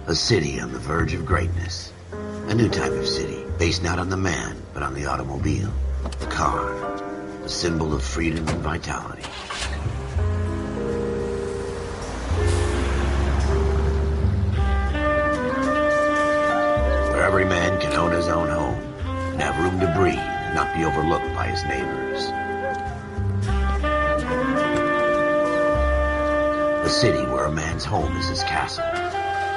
A city on the verge of greatness. A new type of city, based not on the man, but on the automobile. The car. A symbol of freedom and vitality. Where every man can own his own home, and have room to breathe, and not be overlooked by his neighbors. A city where a man's home is his castle.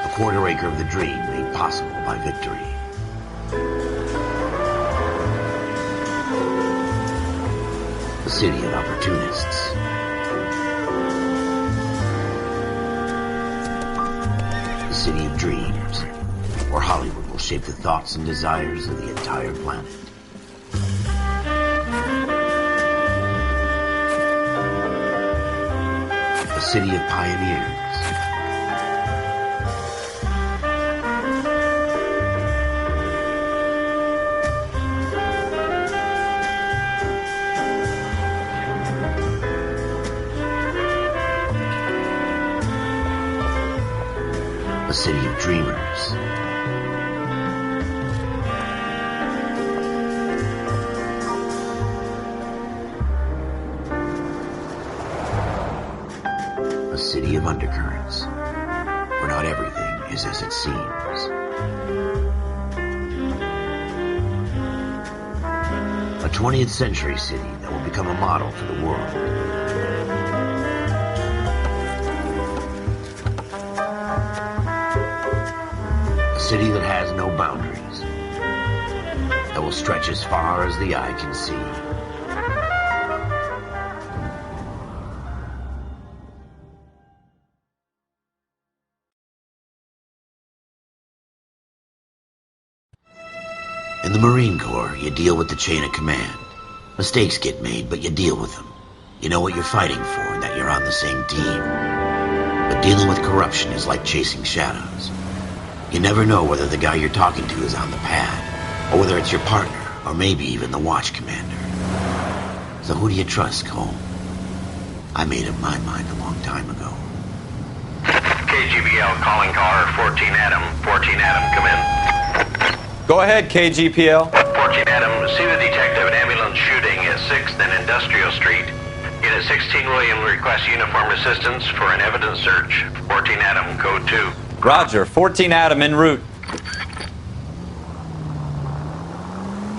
A quarter acre of the dream made possible by victory. A city of opportunists. A city of dreams, where Hollywood will shape the thoughts and desires of the entire planet. A city of pioneers. A city of dreamers. A city of undercurrents, where not everything is as it seems. A 20th century city that will become a model for the world. A city that has no boundaries, that will stretch as far as the eye can see. In the Marine Corps, you deal with the chain of command. Mistakes get made, but you deal with them. You know what you're fighting for and that you're on the same team. But dealing with corruption is like chasing shadows. You never know whether the guy you're talking to is on the pad, or whether it's your partner, or maybe even the watch commander. So who do you trust, Cole? I made up my mind a long time ago. KGBL calling caller 14 Adam. 14 Adam, come in. Go ahead, KGPL. 14 Adam, see the detective at ambulance shooting at 6th and Industrial Street. Unit 16 William requests uniformed assistance for an evidence search. 14 Adam, code 2. Roger, 14 Adam en route.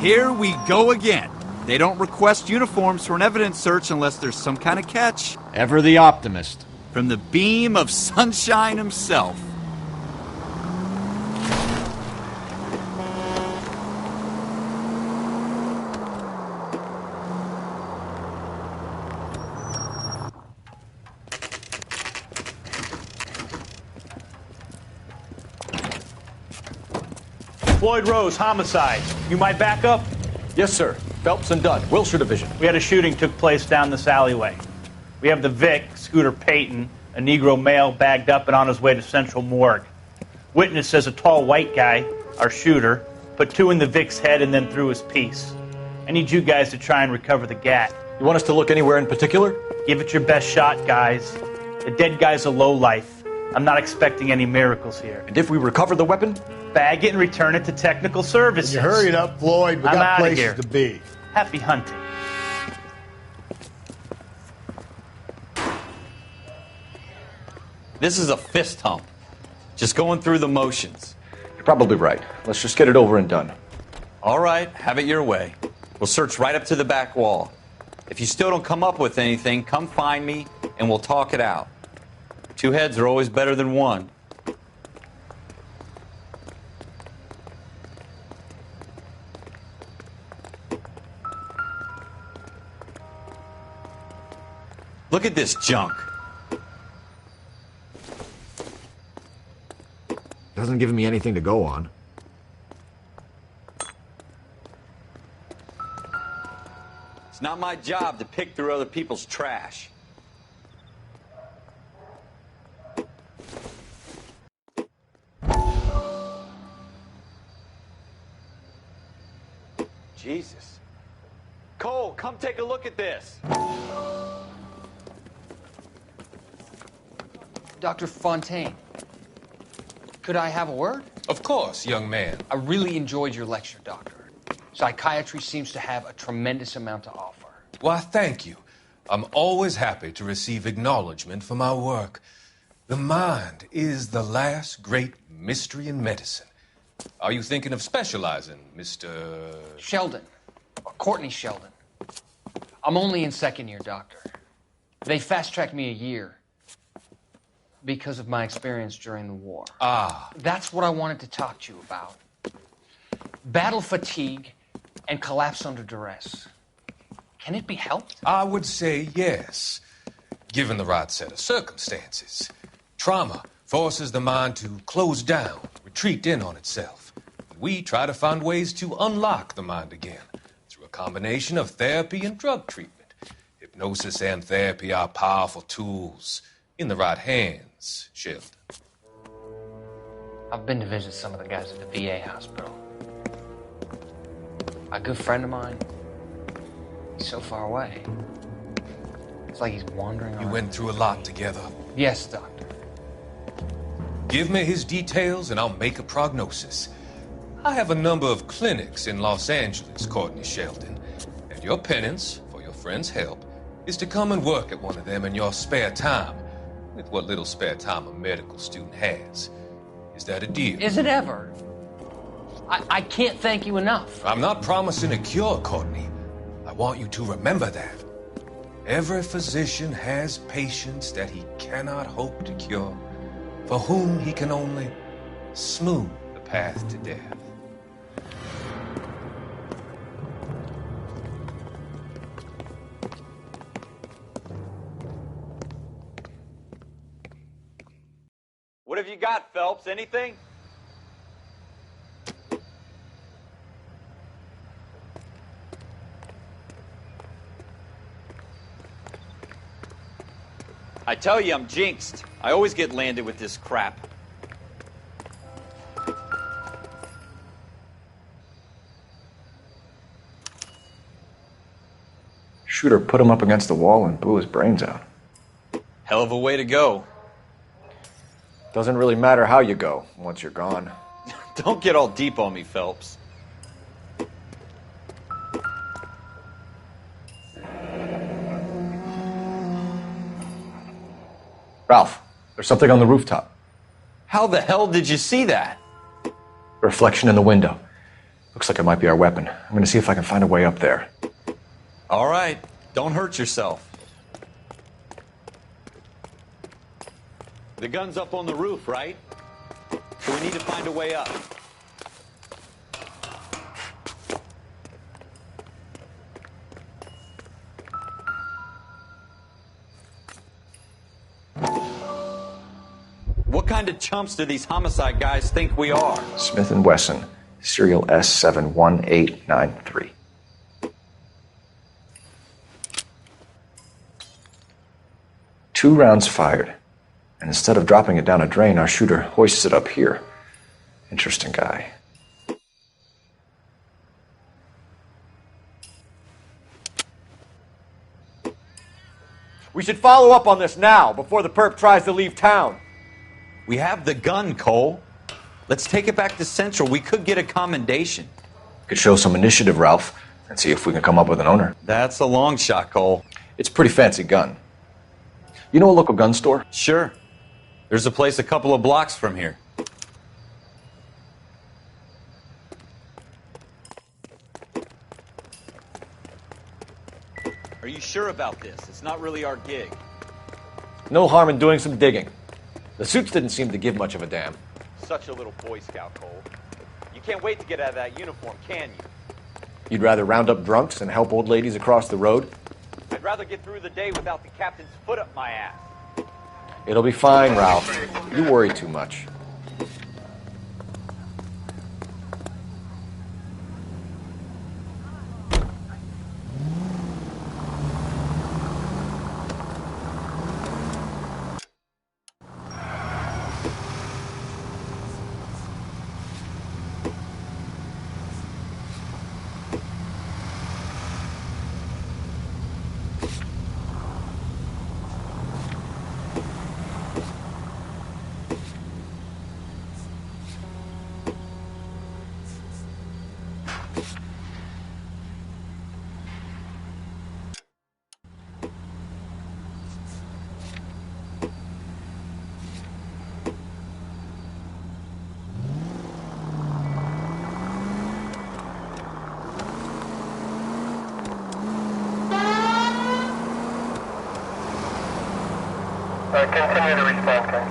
Here we go again. They don't request uniforms for an evidence search unless there's some kind of catch. Ever the optimist. From the beam of sunshine himself. Floyd Rose, homicide. You might back up? Yes, sir. Phelps and Dunn, Wilshire Division. We had a shooting took place down this alleyway. We have the Vic, Scooter Payton, a Negro male bagged up and on his way to Central Morgue. Witness says a tall white guy, our shooter, put 2 in the Vic's head and then threw his piece. I need you guys to try and recover the gat. You want us to look anywhere in particular? Give it your best shot, guys. The dead guy's a lowlife. I'm not expecting any miracles here. And if we recover the weapon? Bag it and return it to technical services. You hurry it up, Floyd. We I'm got outta places here. to be. Happy hunting. This is a fist hump. Just going through the motions. You're probably right. Let's just get it over and done. All right, have it your way. We'll search right up to the back wall. If you still don't come up with anything, come find me and we'll talk it out. 2 heads are always better than 1. Look at this junk. Doesn't give me anything to go on. It's not my job to pick through other people's trash. Jesus. Cole, come take a look at this. Dr. Fontaine. Could I have a word? Of course, young man. I really enjoyed your lecture, Doctor. Psychiatry seems to have a tremendous amount to offer. Why, thank you. I'm always happy to receive acknowledgement for my work. The mind is the last great mystery in medicine. Are you thinking of specializing, Mr. Sheldon. Or Courtney Sheldon. I'm only in second year, Doctor. They fast-tracked me a year because of my experience during the war. Ah. That's what I wanted to talk to you about. Battle fatigue and collapse under duress. Can it be helped? I would say yes, given the right set of circumstances. Trauma forces the mind to close down, retreat in on itself. We try to find ways to unlock the mind again through a combination of therapy and drug treatment. Hypnosis and therapy are powerful tools in the right hands, Sheldon. I've been to visit some of the guys at the VA hospital. A good friend of mine, he's so far away. It's like he's wandering around. You went through a lot together. Yes, Doctor. Give me his details and I'll make a prognosis. I have a number of clinics in Los Angeles, Courtney Sheldon, and your penance for your friend's help is to come and work at one of them in your spare time, with what little spare time a medical student has. Is that a deal? Is it ever? I can't thank you enough. I'm not promising a cure, Courtney. I want you to remember that. Every physician has patients that he cannot hope to cure, for whom he can only smooth the path to death. What have you got, Phelps? Anything? I tell you, I'm jinxed. I always get landed with this crap. Shooter put him up against the wall and blew his brains out. Hell of a way to go. Doesn't really matter how you go once you're gone. Don't get all deep on me, Phelps. Ralph, there's something on the rooftop. How the hell did you see that? A reflection in the window. Looks like it might be our weapon. I'm going to see if I can find a way up there. All right. Don't hurt yourself. The gun's up on the roof, right? So we need to find a way up. What kind of chumps do these homicide guys think we are? Smith & Wesson, serial S71893. Two rounds fired. And instead of dropping it down a drain, our shooter hoists it up here. Interesting guy. We should follow up on this now, before the perp tries to leave town. We have the gun, Cole. Let's take it back to Central. We could get a commendation. Could show some initiative, Ralph, and see if we can come up with an owner. That's a long shot, Cole. It's a pretty fancy gun. You know a local gun store? Sure. There's a place a couple of blocks from here. Are you sure about this? It's not really our gig. No harm in doing some digging. The suits didn't seem to give much of a damn. Such a little Boy Scout, Cole. You can't wait to get out of that uniform, can you? You'd rather round up drunks and help old ladies across the road? I'd rather get through the day without the captain's foot up my ass. It'll be fine, Ralph. You worry too much. Continue to respond, Ken.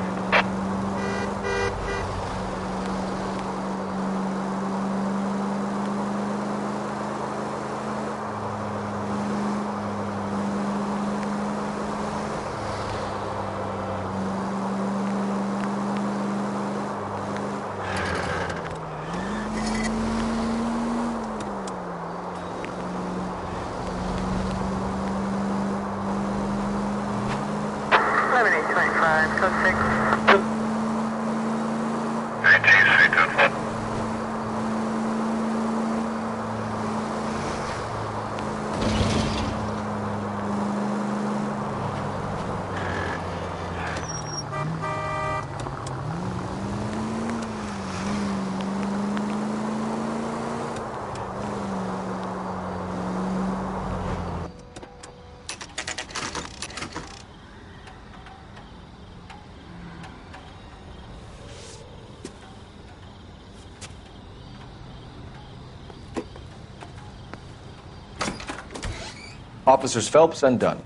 Officers Phelps and Dunn.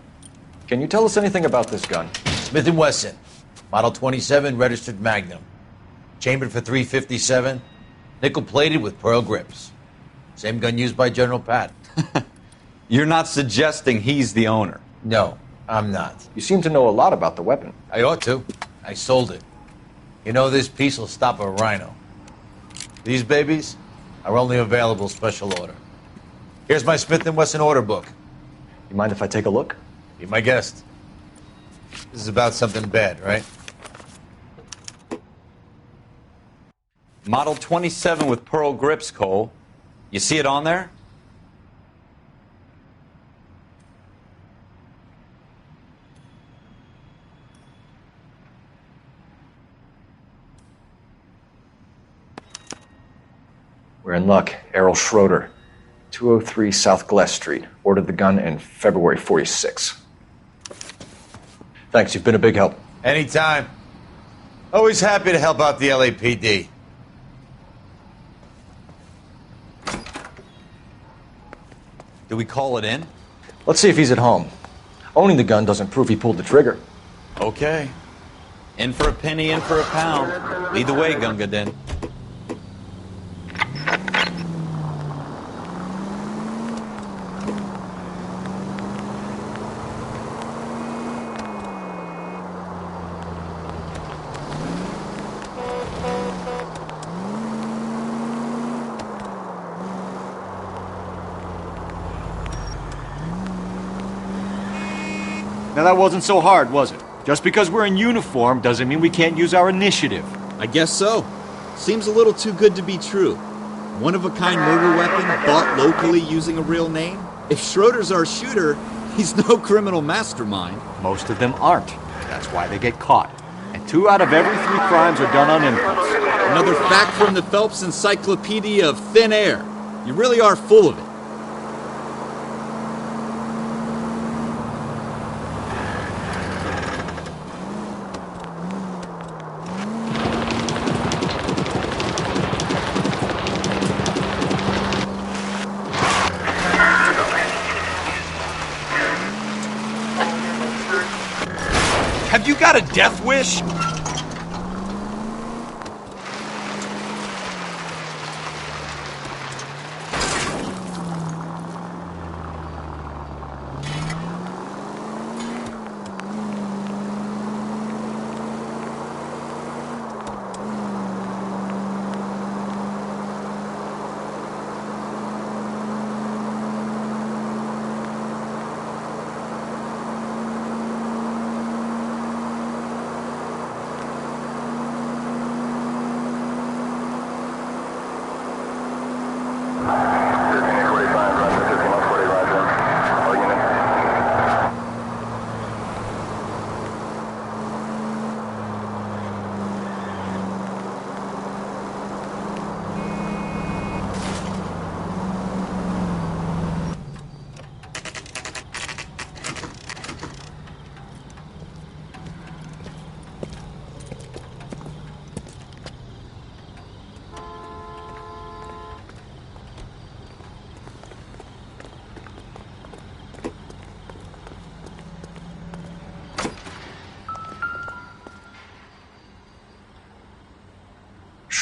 Can you tell us anything about this gun? Smith & Wesson, Model 27, registered Magnum. Chambered for .357, nickel-plated with pearl grips. Same gun used by General Patton. You're not suggesting he's the owner? No, I'm not. You seem to know a lot about the weapon. I ought to. I sold it. You know, this piece will stop a rhino. These babies are only available special order. Here's my Smith & Wesson order book. You mind if I take a look? Be my guest. This is about something bad, right? Model 27 with pearl grips, Cole. You see it on there? We're in luck. Errol Schroeder, 203 South Glass Street. Ordered the gun in February '46. Thanks, you've been a big help. Anytime. Always happy to help out the LAPD. Do we call it in? Let's see if he's at home. Owning the gun doesn't prove he pulled the trigger. Okay. In for a penny, in for a pound. Lead the way, Gunga Din. Now that wasn't so hard, was it? Just because we're in uniform doesn't mean we can't use our initiative. I guess so. Seems a little too good to be true. One-of-a-kind murder weapon bought locally using a real name? If Schroeder's our shooter, he's no criminal mastermind. Most of them aren't. That's why they get caught. And 2 out of every 3 crimes are done on impulse. Another fact from the Phelps Encyclopedia of Thin Air. You really are full of it. Have you got a death wish?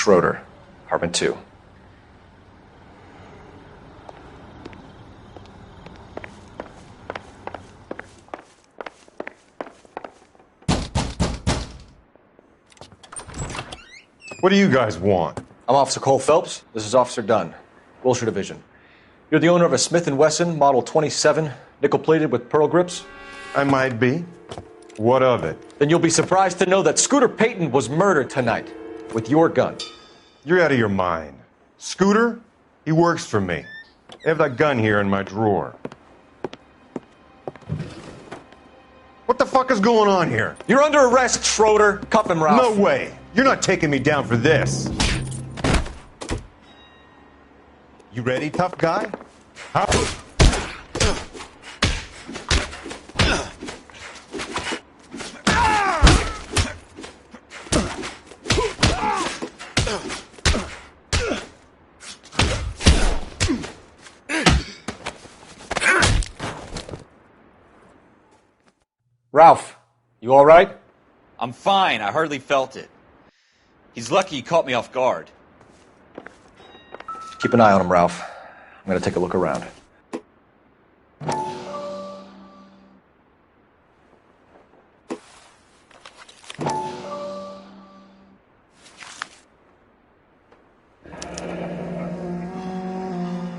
Schroeder, apartment 2. What do you guys want? I'm Officer Cole Phelps. This is Officer Dunn, Wilshire Division. You're the owner of a Smith & Wesson Model 27, nickel-plated with pearl grips? I might be. What of it? Then you'll be surprised to know that Scooter Payton was murdered tonight with your gun. You're out of your mind. Scooter? He works for me. I have that gun here in my drawer. What the fuck is going on here? You're under arrest, Schroeder. Cuff him, Ralph. No way. You're not taking me down for this. You ready, tough guy? How? Ralph, you all right? I'm fine. I hardly felt it. He's lucky he caught me off guard. Keep an eye on him, Ralph. I'm going to take a look around.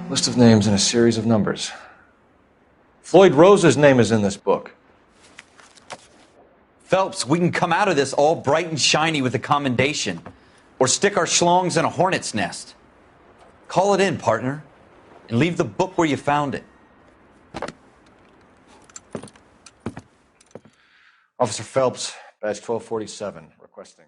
List of names and a series of numbers. Floyd Rose's name is in this book. Phelps, we can come out of this all bright and shiny with a commendation. Or stick our schlongs in a hornet's nest. Call it in, partner. And leave the book where you found it. Officer Phelps, badge 1247, requesting.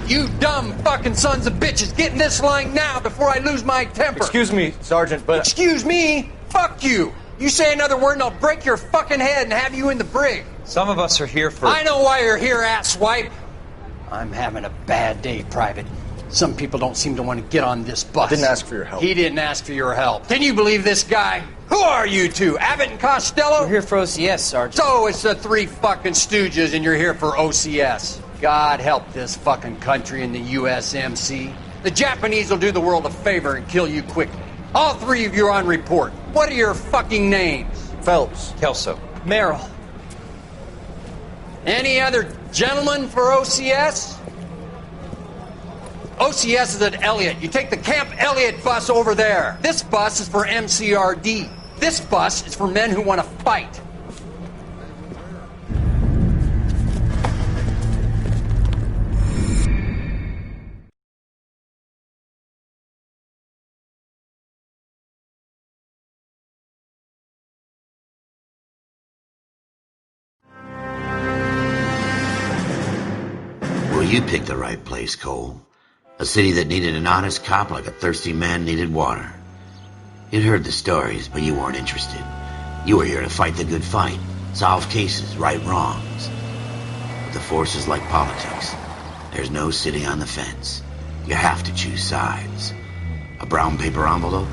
You dumb fucking sons of bitches, get in this line now before I lose my temper. Excuse me, Sergeant, but... Excuse me? Fuck you. You say another word and I'll break your fucking head and have you in the brig. Some of us are here for... I know why you're here, asswipe. I'm having a bad day, Private. Some people don't seem to want to get on this bus. I didn't ask for your help. He didn't ask for your help. Can you believe this guy? Who are you two? Abbott and Costello? We're here for OCS, Sergeant. So it's the three fucking stooges and you're here for OCS. God help this fucking country and the USMC. The Japanese will do the world a favor and kill you quickly. All three of you are on report. What are your fucking names? Phelps. Kelso. Merrill. Any other gentlemen for OCS? OCS is at Elliott. You take the Camp Elliott bus over there. This bus is for MCRD. This bus is for men who want to fight. Well, you picked the right place, Cole. A city that needed an honest cop like a thirsty man needed water. You'd heard the stories, but you weren't interested. You were here to fight the good fight, solve cases, right wrongs. But the force is like politics. There's no sitting on the fence. You have to choose sides. A brown paper envelope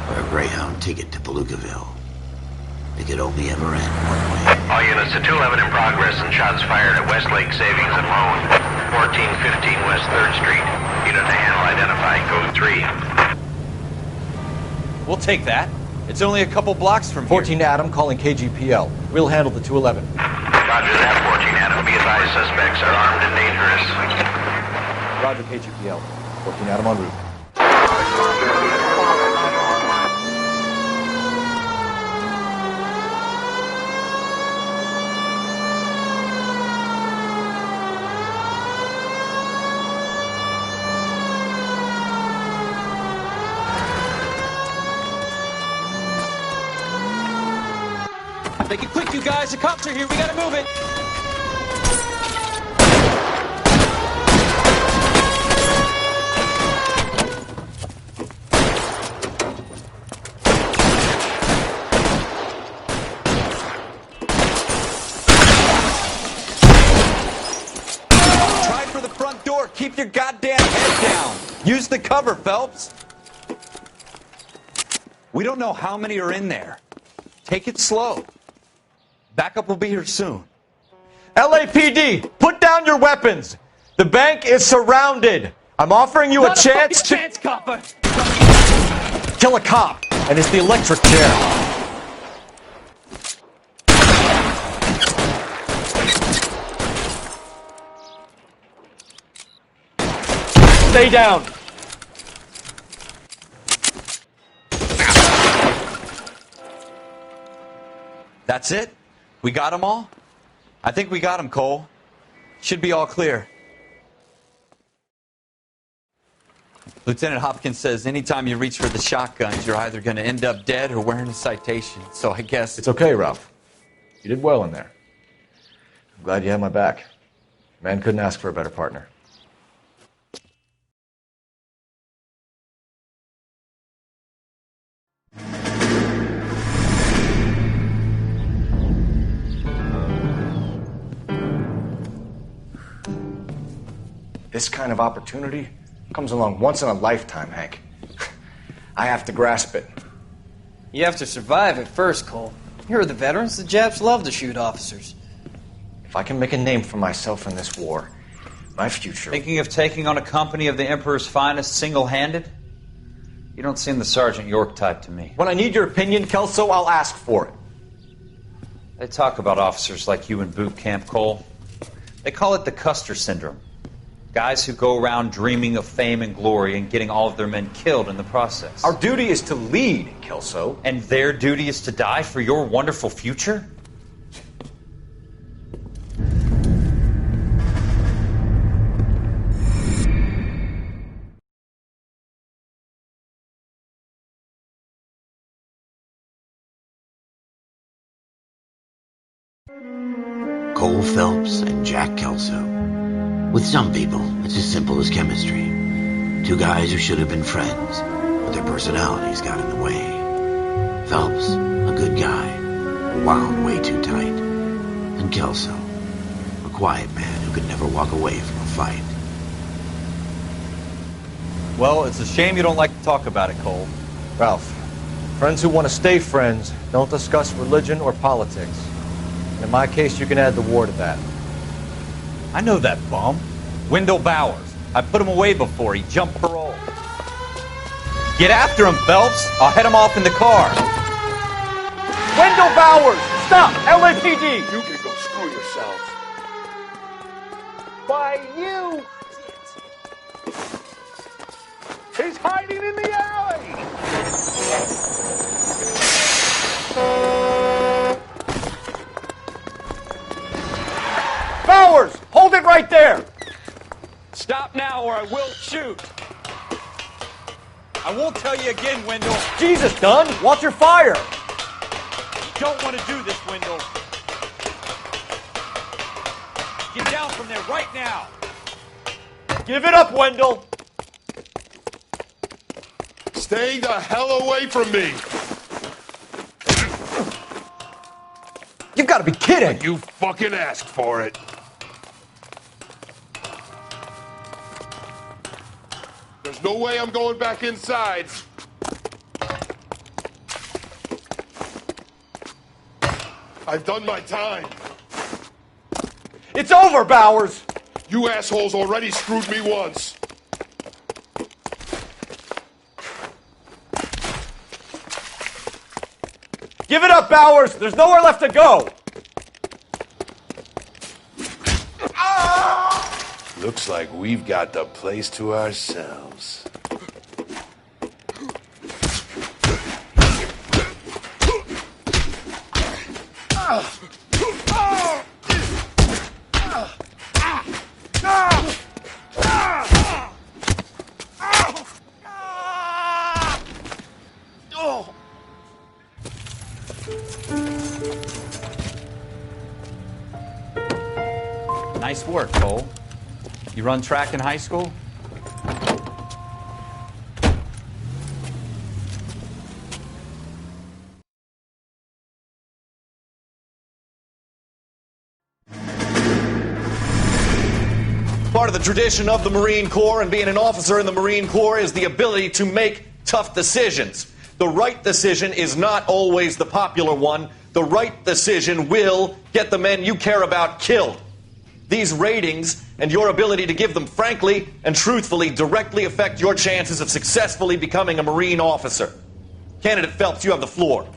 or a Greyhound ticket to Palookaville. It could only ever end one way. All units to 211 in progress and shots fired at Westlake Savings and Loan, 1415 West 3rd Street. Unit to handle identified, code 3. We'll take that. It's only a couple blocks from here. 14 Adam calling KGPL. We'll handle the 211. Roger that, 14 Adam. Be advised, suspects are armed and dangerous. Roger, KGPL. 14 Adam en route. Make it quick, you guys. The cops are here. We gotta move it. Try for the front door. Keep your goddamn head down. Use the cover, Phelps. We don't know how many are in there. Take it slow. Backup will be here soon. LAPD, put down your weapons. The bank is surrounded. I'm offering you a chance to copper. kill a cop, and it's the electric chair. Stay down. That's it? We got them all? I think we got them, Cole. Should be all clear. Lieutenant Hopkins says anytime you reach for the shotguns, you're either going to end up dead or wearing a citation. So I guess... It's okay, Ralph. You did well in there. I'm glad you had my back. Man couldn't ask for a better partner. This kind of opportunity comes along once in a lifetime, Hank. I have to grasp it. You have to survive it first, Cole. Here are the veterans. The Japs love to shoot officers. If I can make a name for myself in this war, my future... Thinking of taking on a company of the Emperor's finest single-handed? You don't seem the Sergeant York type to me. When I need your opinion, Kelso, I'll ask for it. They talk about officers like you in boot camp, Cole. They call it the Custer syndrome. Guys who go around dreaming of fame and glory and getting all of their men killed in the process. Our duty is to lead, Kelso. And their duty is to die for your wonderful future? Cole Phelps and Jack Kelso. With some people, it's as simple as chemistry. Two guys who should have been friends, but their personalities got in the way. Phelps, a good guy, wound way too tight. And Kelso, a quiet man who could never walk away from a fight. Well, it's a shame you don't like to talk about it, Cole. Ralph, friends who want to stay friends don't discuss religion or politics. And in my case, you can add the war to that. I know that bum. Wendell Bowers. I put him away before. He jumped parole. Get after him, Phelps. I'll head him off in the car. Wendell Bowers! Stop! LAPD! You can go screw yourselves. By you! He's hiding in the alley! Bowers! Hold it right there! Stop now or I will shoot. I won't tell you again, Wendell. Jesus, Dunn! Watch your fire! You don't want to do this, Wendell. Get down from there right now. Give it up, Wendell! Stay the hell away from me! You've got to be kidding! You fucking asked for it. There's no way I'm going back inside. I've done my time. It's over, Bowers! You assholes already screwed me once. Give it up, Bowers! There's nowhere left to go! Looks like we've got the place to ourselves. Nice work, Cole. You run track in high school? Part of the tradition of the Marine Corps and being an officer in the Marine Corps is the ability to make tough decisions. The right decision is not always the popular one. The right decision will get the men you care about killed. These ratings and your ability to give them frankly and truthfully directly affect your chances of successfully becoming a Marine officer. Candidate Phelps, you have the floor.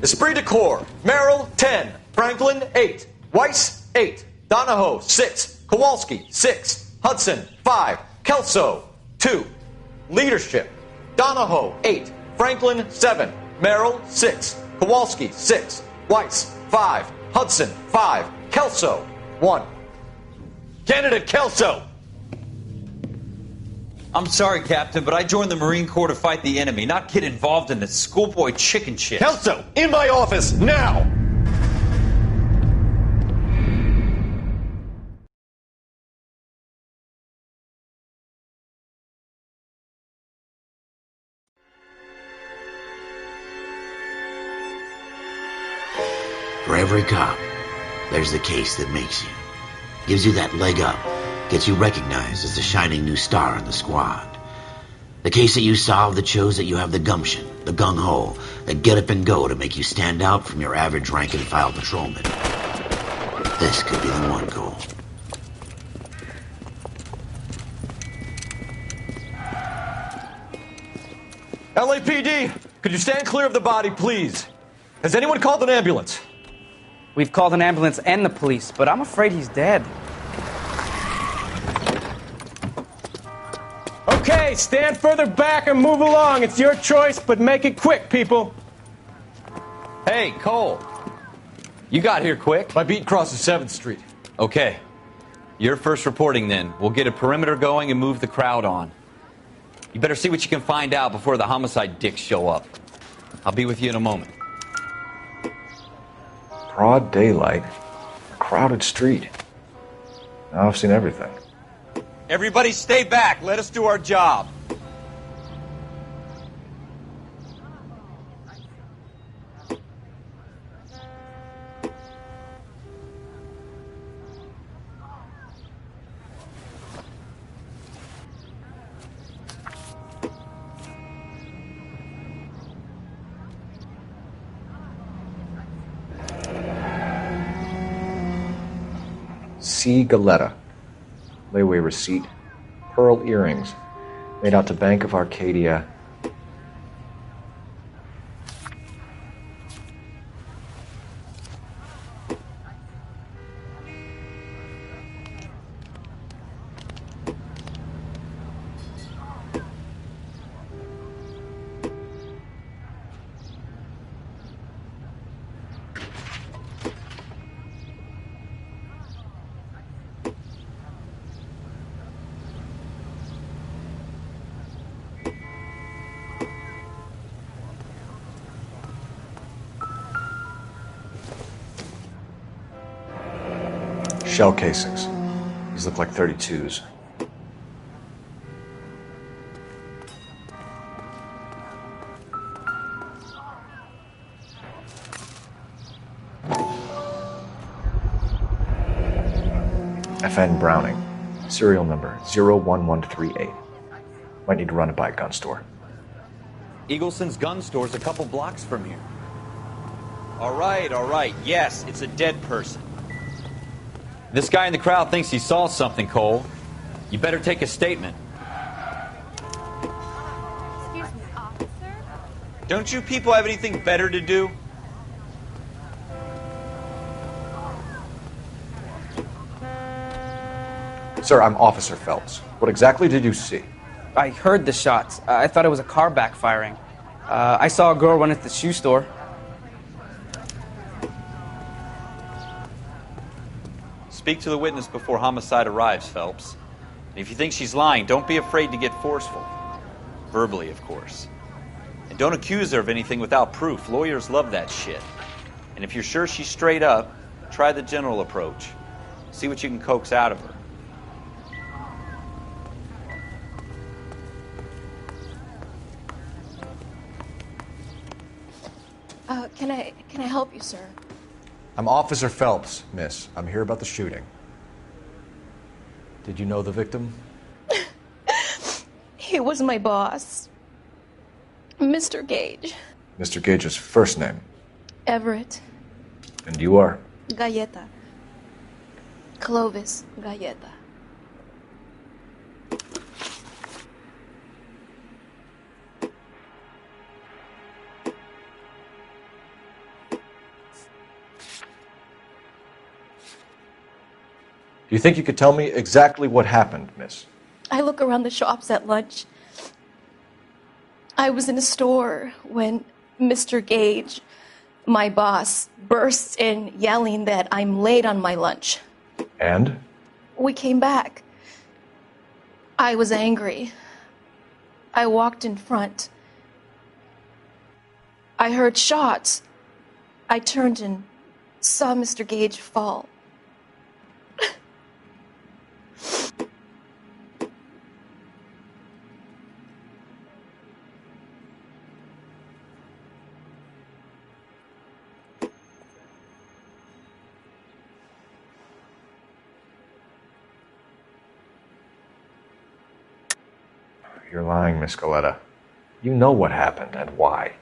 Esprit de Corps, Merrill, 10. Franklin, 8. Weiss, 8. Donahoe, 6. Kowalski, 6. Hudson, 5. Kelso, 2. Leadership, Donahoe, 8. Franklin, 7. Merrill, 6. Kowalski, 6. Weiss, 5. Hudson, 5. Kelso, 1. Candidate Kelso! I'm sorry, Captain, but I joined the Marine Corps to fight the enemy, not get involved in this schoolboy chicken shit. Kelso, in my office, now! For every cop, there's the case that makes you. Gives you that leg up. Gets you recognized as the shining new star in the squad. The case that you solve that shows that you have the gumption, the gung-ho, the get up and go to make you stand out from your average rank-and-file patrolman. This could be the one, Cole. LAPD, could you stand clear of the body, please? Has anyone called an ambulance? We've called an ambulance and the police, but I'm afraid he's dead. Okay, stand further back and move along. It's your choice, but make it quick, people. Hey, Cole. You got here quick. My beat crosses 7th Street. Okay. You're first reporting then. We'll get a perimeter going and move the crowd on. You better see what you can find out before the homicide dicks show up. I'll be with you in a moment. Broad daylight, a crowded street. Now I've seen everything. Everybody stay back. Let us do our job. C. Galetta. Layaway receipt. Pearl earrings. Made out to Bank of Arcadia. Shell casings. These look like 32s. FN Browning. Serial number 01138. Might need to run it by a gun store. Eagleson's gun store's a couple blocks from here. All right. Yes, it's a dead person. This guy in the crowd thinks he saw something, Cole. You better take a statement. Excuse me, officer? Don't you people have anything better to do? Sir, I'm Officer Phelps. What exactly did you see? I heard the shots. I thought it was a car backfiring. I saw a girl run at the shoe store. Speak to the witness before homicide arrives, Phelps. And if you think she's lying, don't be afraid to get forceful. Verbally, of course. And don't accuse her of anything without proof. Lawyers love that shit. And if you're sure she's straight up, try the general approach. See what you can coax out of her. Can I help you, sir? I'm Officer Phelps, miss. I'm here about the shooting. Did you know the victim? He was my boss, Mr. Gage. Mr. Gage's first name. Everett. And you are? Galleta. Clovis Galleta. Do you think you could tell me exactly what happened, miss? I look around the shops at lunch. I was in a store when Mr. Gage, my boss, bursts in yelling that I'm late on my lunch. And? We came back. I was angry. I walked in front. I heard shots. I turned and saw Mr. Gage fall. You're lying, Miss Galleta. You know what happened and why.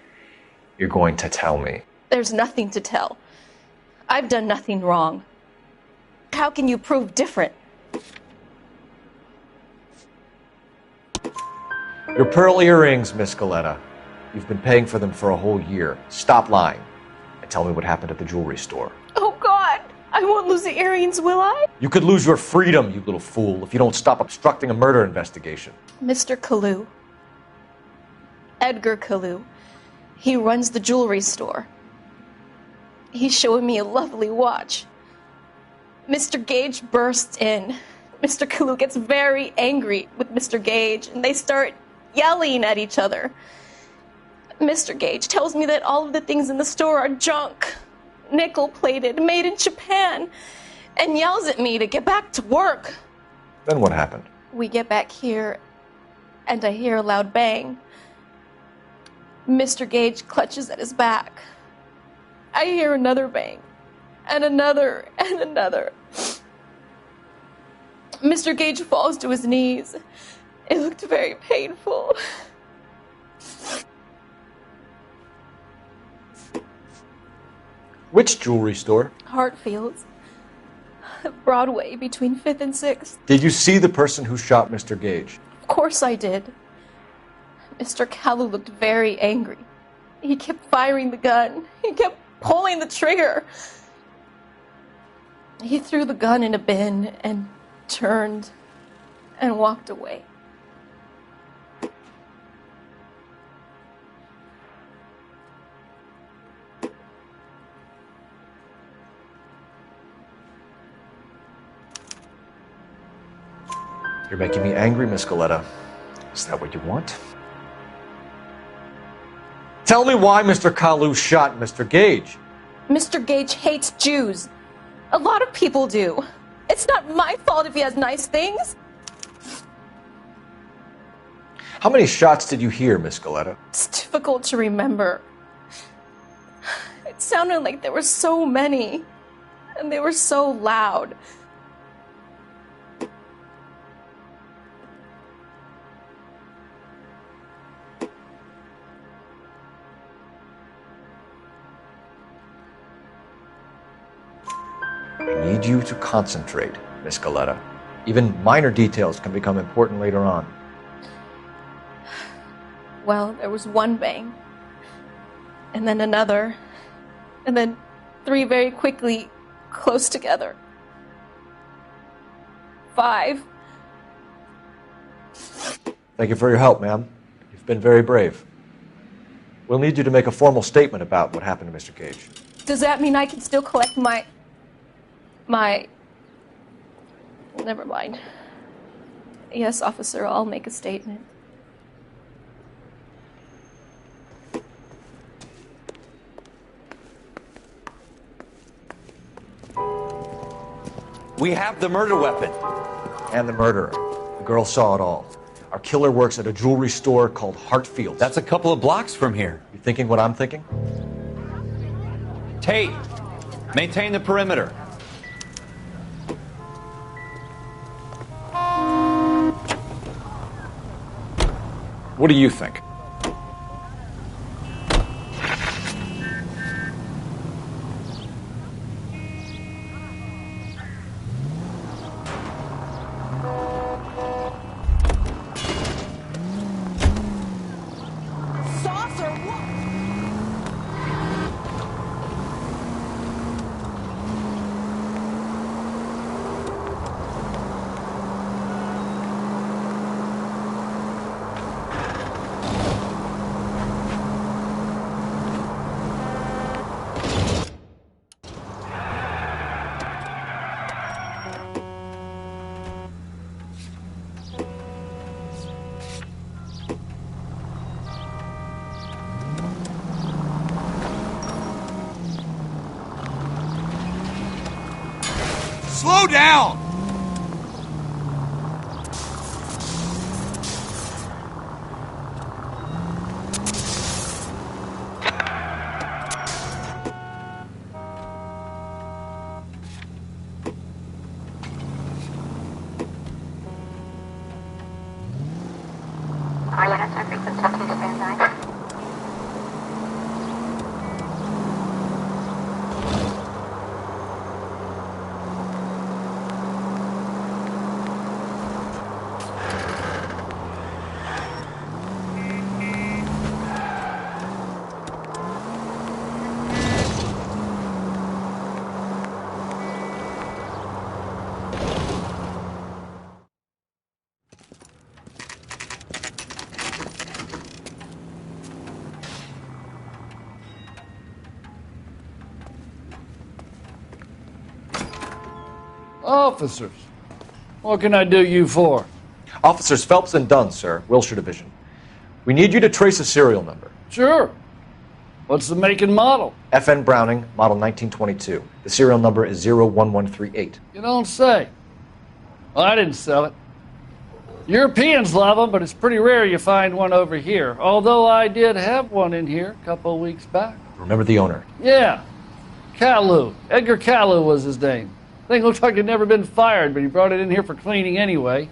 You're going to tell me. There's nothing to tell. I've done nothing wrong. How can you prove different? Your pearl earrings, Miss Galleta. You've been paying for them for a whole year. Stop lying and tell me what happened at the jewelry store. Oh, God! I won't lose the earrings, will I? You could lose your freedom, you little fool, if you don't stop obstructing a murder investigation. Mr. Kalu. Edgar Kalu. He runs the jewelry store. He's showing me a lovely watch. Mr. Gage bursts in. Mr. Kalu gets very angry with Mr. Gage, and they start yelling at each other. Mr. Gage tells me that all of the things in the store are junk, nickel-plated, made in Japan, and yells at me to get back to work. Then what happened? We get back here, and I hear a loud bang. Mr. Gage clutches at his back. I hear another bang, and another, and another. Mr. Gage falls to his knees. It looked very painful. Which jewelry store? Hartfield's. Broadway, between 5th and 6th. Did you see the person who shot Mr. Gage? Of course I did. Mr. Kalu looked very angry. He kept firing the gun. He kept pulling the trigger. He threw the gun in a bin and turned and walked away. You're making me angry, Miss Galleta. Is that what you want? Tell me why Mr. Kalu shot Mr. Gage. Mr. Gage hates Jews. A lot of people do. It's not my fault if he has nice things. How many shots did you hear, Miss Galleta? It's difficult to remember. It sounded like there were so many, and they were so loud. I need you to concentrate, Miss Galleta. Even minor details can become important later on. Well, there was one bang, and then another, and then 3 very quickly, close together. 5. Thank you for your help, ma'am. You've been very brave. We'll need you to make a formal statement about what happened to Mr. Gage. Does that mean I can still collect my... Never mind. Yes, officer, I'll make a statement. We have the murder weapon. And the murderer. The girl saw it all. Our killer works at a jewelry store called Hartfield. That's a couple of blocks from here. You thinking what I'm thinking? Tate, maintain the perimeter. What do you think? Slow down! Officers, what can I do you for? Officers Phelps and Dunn, sir, Wilshire Division. We need you to trace a serial number. Sure. What's the make and model? FN Browning, model 1922. The serial number is 01138. You don't say. Well, I didn't sell it. Europeans love them, but it's pretty rare you find one over here. Although I did have one in here a couple of weeks back. Remember the owner? Yeah. Caillou. Edgar Caillou was his name. Thing looked like he'd never been fired, but he brought it in here for cleaning anyway.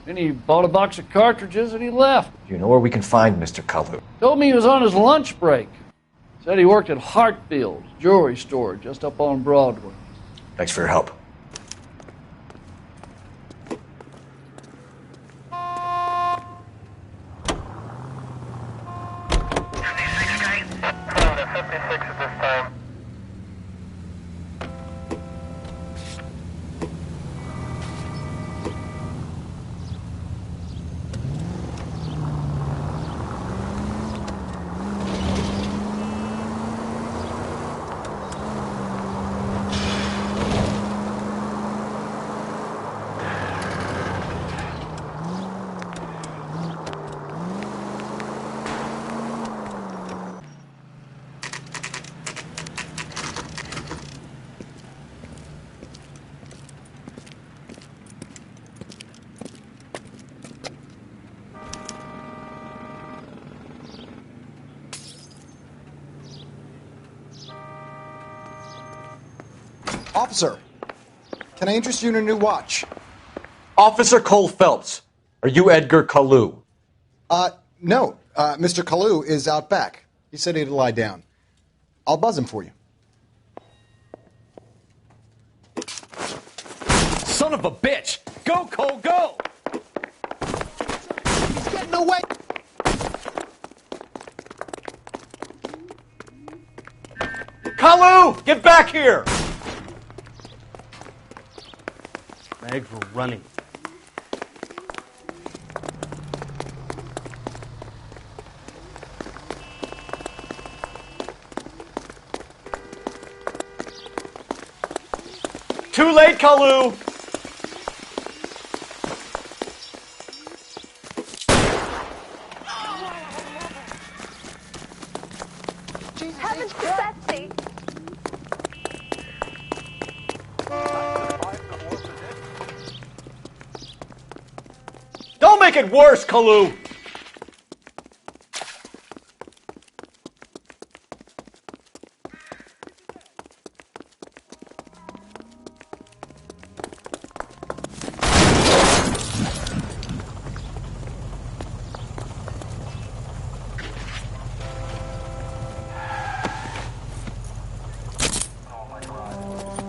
Then he bought a box of cartridges and he left. Do you know where we can find Mr. Caillou? Told me he was on his lunch break. Said he worked at Hartfield's jewelry store just up on Broadway. Thanks for your help. Officer, can I interest you in a new watch? Officer Cole Phelps, are you Edgar Caillou? No. Mr. Caillou is out back. He said he'd lie down. I'll buzz him for you. Son of a bitch! Go, Cole, go! He's getting away! Caillou, get back here! Mags were running. Too late, Caillou! Heavens to Betsy! make it worse, Kalu!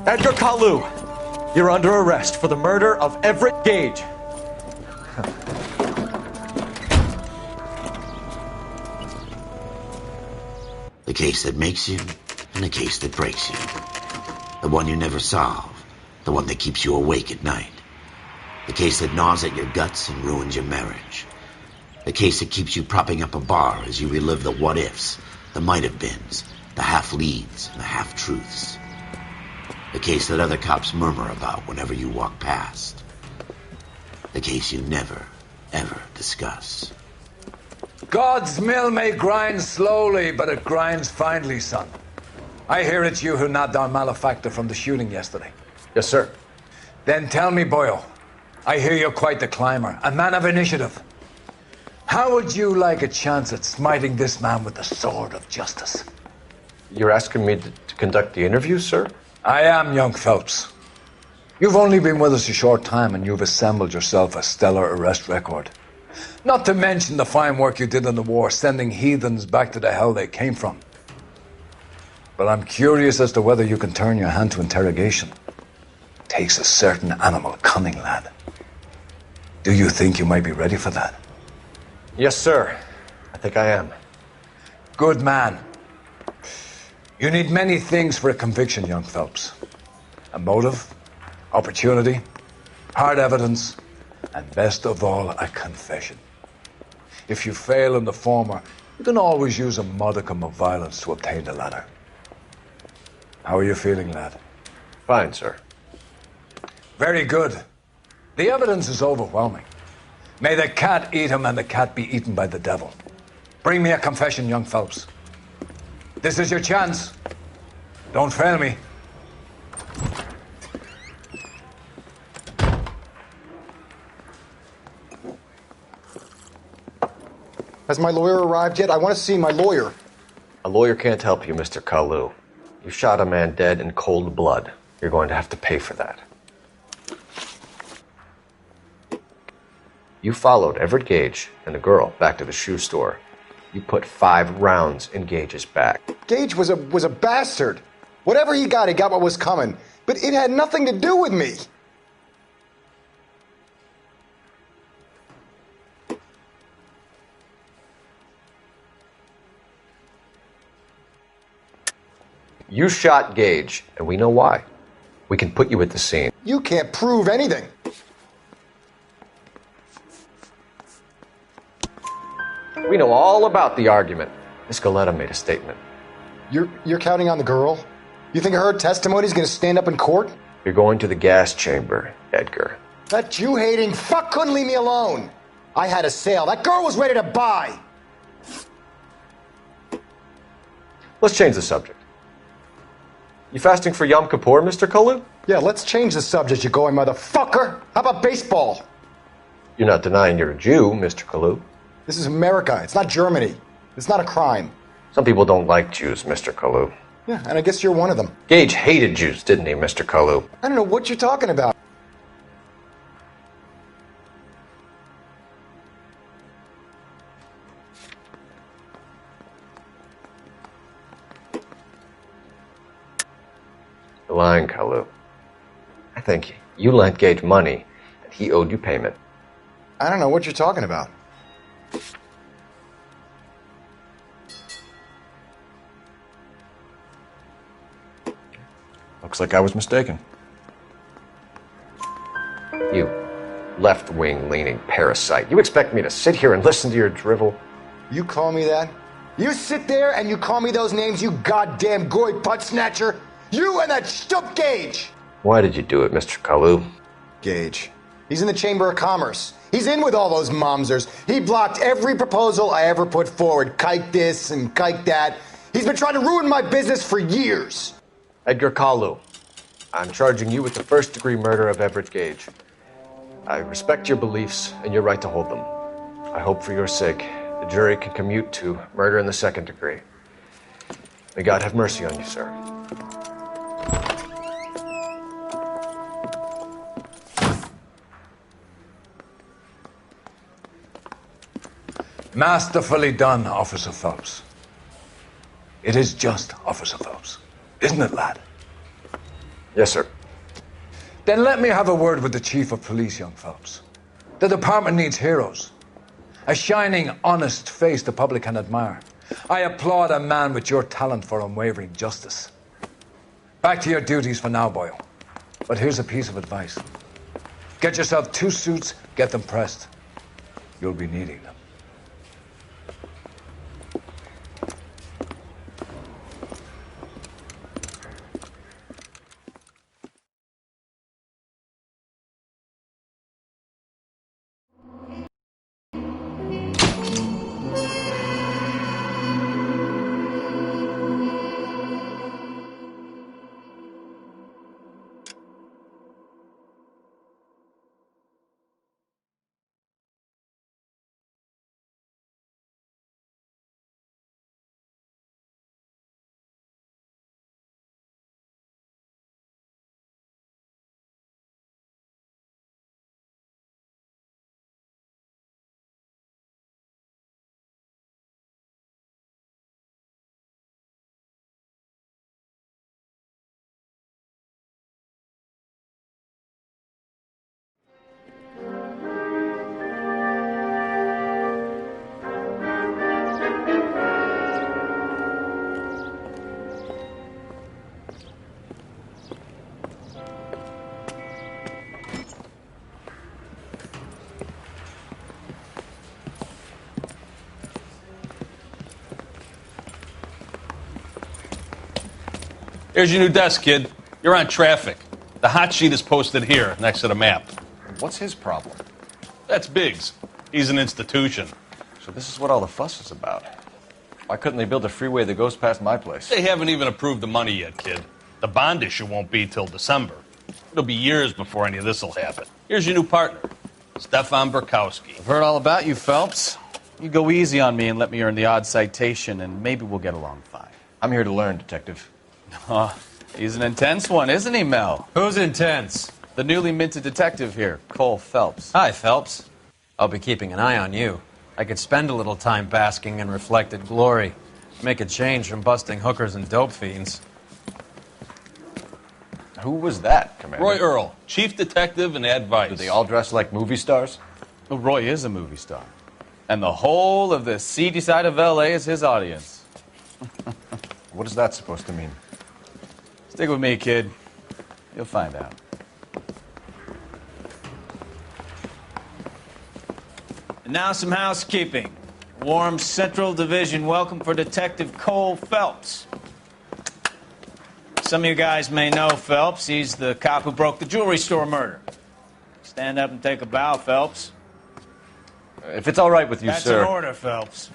Edgar Kalu, you're under arrest for the murder of Everett Gage. The case that makes you, and the case that breaks you. The one you never solve, the one that keeps you awake at night. The case that gnaws at your guts and ruins your marriage. The case that keeps you propping up a bar as you relive the what-ifs, the might-have-beens, the half-leads, and the half-truths. The case that other cops murmur about whenever you walk past. The case you never, ever discuss. God's mill may grind slowly, but it grinds finely, son. I hear it's you who nabbed our malefactor from the shooting yesterday. Yes, sir. Then tell me, Boyle, I hear you're quite the climber, a man of initiative. How would you like a chance at smiting this man with the sword of justice? You're asking me to conduct the interview, sir? I am, young Phelps. You've only been with us a short time and you've assembled yourself a stellar arrest record. Not to mention the fine work you did in the war, sending heathens back to the hell they came from. But I'm curious as to whether you can turn your hand to interrogation. It takes a certain animal cunning, lad. Do you think you might be ready for that? Yes, sir. I think I am. Good man. You need many things for a conviction, young Phelps. A motive, opportunity, hard evidence, and best of all, a confession. If you fail in the former, you can always use a modicum of violence to obtain the latter. How are you feeling, lad? Fine, sir. Very good. The evidence is overwhelming. May the cat eat him and the cat be eaten by the devil. Bring me a confession, young Phelps. This is your chance. Don't fail me. Has my lawyer arrived yet? I want to see my lawyer. A lawyer can't help you, Mr. Kalu. You shot a man dead in cold blood. You're going to have to pay for that. You followed Everett Gage and the girl back to the shoe store. You put 5 rounds in Gage's back. Gage was a bastard. Whatever he got what was coming. But it had nothing to do with me. You shot Gage, and we know why. We can put you at the scene. You can't prove anything. We know all about the argument. Miss Galetta made a statement. You're counting on the girl? You think her testimony is going to stand up in court? You're going to the gas chamber, Edgar. That Jew-hating fuck couldn't leave me alone. I had a sale. That girl was ready to buy. Let's change the subject. You fasting for Yom Kippur, Mr. Kalu? Yeah, let's change the subject, you going motherfucker. How about baseball? You're not denying you're a Jew, Mr. Kalu. This is America. It's not Germany. It's not a crime. Some people don't like Jews, Mr. Kalu. Yeah, and I guess you're one of them. Gage hated Jews, didn't he, Mr. Kalu? I don't know what you're talking about. You're lying, Kalu. I think you lent Gage money, and he owed you payment. I don't know what you're talking about. Looks like I was mistaken. You left-wing leaning parasite. You expect me to sit here and listen to your drivel? You call me that? You sit there and you call me those names, you goddamn goy butt snatcher? You and that stup Gage! Why did you do it, Mr. Kalu? Gage. He's in the Chamber of Commerce. He's in with all those momsers. He blocked every proposal I ever put forward. Kike this and kike that. He's been trying to ruin my business for years. Edgar Kalu, I'm charging you with the first-degree murder of Everett Gage. I respect your beliefs and your right to hold them. I hope for your sake the jury can commute to murder in the second degree. May God have mercy on you, sir. Masterfully done, Officer Phelps. It is just, Officer Phelps. Isn't it, lad? Yes, sir. Then let me have a word with the Chief of Police, young Phelps. The department needs heroes. A shining, honest face the public can admire. I applaud a man with your talent for unwavering justice. Back to your duties for now, Boyle. But here's a piece of advice. Get yourself 2 suits, get them pressed. You'll be needing them. Here's your new desk, kid. You're on traffic. The hot sheet is posted here, next to the map. What's his problem? That's Biggs. He's an institution. So this is what all the fuss is about. Why couldn't they build a freeway that goes past my place? They haven't even approved the money yet, kid. The bond issue won't be till December. It'll be years before any of this will happen. Here's your new partner, Stefan Burkowski. I've heard all about you, Phelps. You go easy on me and let me earn the odd citation, and maybe we'll get along fine. I'm here to learn, Detective. Oh, he's an intense one, isn't he, Mel? Who's intense? The newly minted detective here, Cole Phelps. Hi, Phelps. I'll be keeping an eye on you. I could spend a little time basking in reflected glory. Make a change from busting hookers and dope fiends. Who was that, Commander? Roy Earl, chief detective and advice. Do they all dress like movie stars? Well, Roy is a movie star. And the whole of the seedy side of L.A. is his audience. What is that supposed to mean? Stick with me, kid. You'll find out. And now some housekeeping. Warm Central Division welcome for Detective Cole Phelps. Some of you guys may know Phelps. He's the cop who broke the jewelry store murder. Stand up and take a bow, Phelps. If it's all right with you, That's sir. That's an order, Phelps.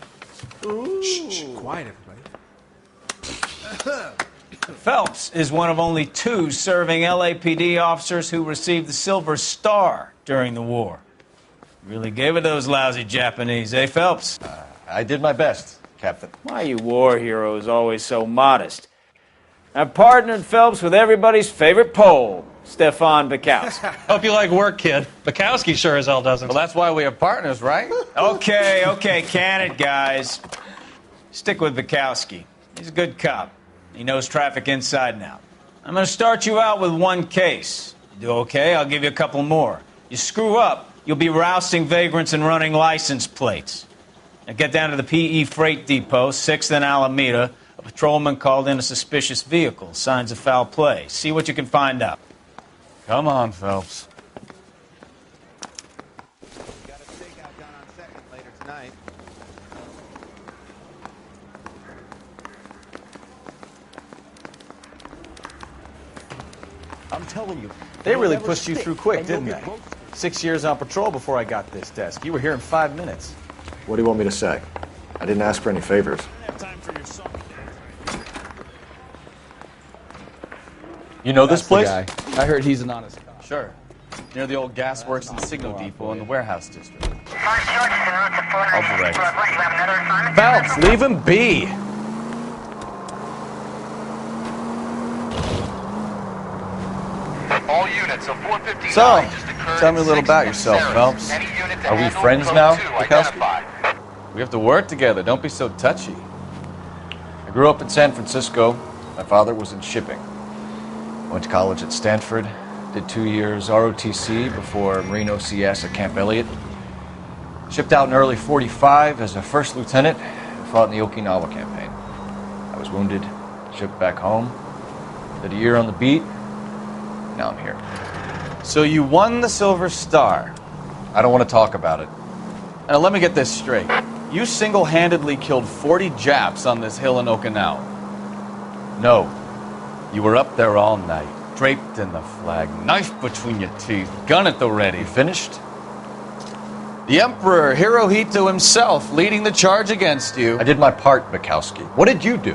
Shh, quiet, everybody. Phelps is one of only 2 serving LAPD officers who received the Silver Star during the war. Really gave it those lousy Japanese, eh, Phelps? I did my best, Captain. Why are you war heroes always so modest? I've partnered Phelps with everybody's favorite Pole, Stefan Bukowski. Hope you like work, kid. Bukowski sure as hell doesn't. Well, that's why we have partners, right? Okay, can it, guys. Stick with Bukowski. He's a good cop. He knows traffic inside and out. I'm going to start you out with 1 case. You do okay, I'll give you a couple more. You screw up, you'll be rousting vagrants and running license plates. Now get down to the PE Freight Depot, 6th and Alameda. A patrolman called in a suspicious vehicle. Signs of foul play. See what you can find out. Come on, Phelps. Got a stakeout down on 2nd later tonight. I'm telling you, they really pushed you through quick, didn't they? 6 years on patrol before I got this desk. You were here in 5 minutes. What do you want me to say? I didn't ask for any favors. You know this place? I heard he's an honest cop. Sure. Near the old gasworks and signal depot in the warehouse district. First George, en route to I'll direct. Phelps, leave him be. All units of 459 So, just occurred tell me a in little 6th about and yourself, Sarah. Phelps. Any unit to Are we handle friends code now, 2 Bukowski? identified. We have to work together. Don't be so touchy. I grew up in San Francisco. My father was in shipping. Went to college at Stanford. Did 2 years ROTC before Marine OCS at Camp Elliott. Shipped out in early 45 as a first lieutenant and fought in the Okinawa campaign. I was wounded, shipped back home. Did a year on the beat. Now I'm here. So you won the Silver Star. I don't want to talk about it. Now let me get this straight. You single-handedly killed 40 Japs on this hill in Okinawa. No. You were up there all night, draped in the flag, knife between your teeth, gun at the ready. You finished? The Emperor Hirohito himself leading the charge against you. I did my part, Bukowski. What did you do?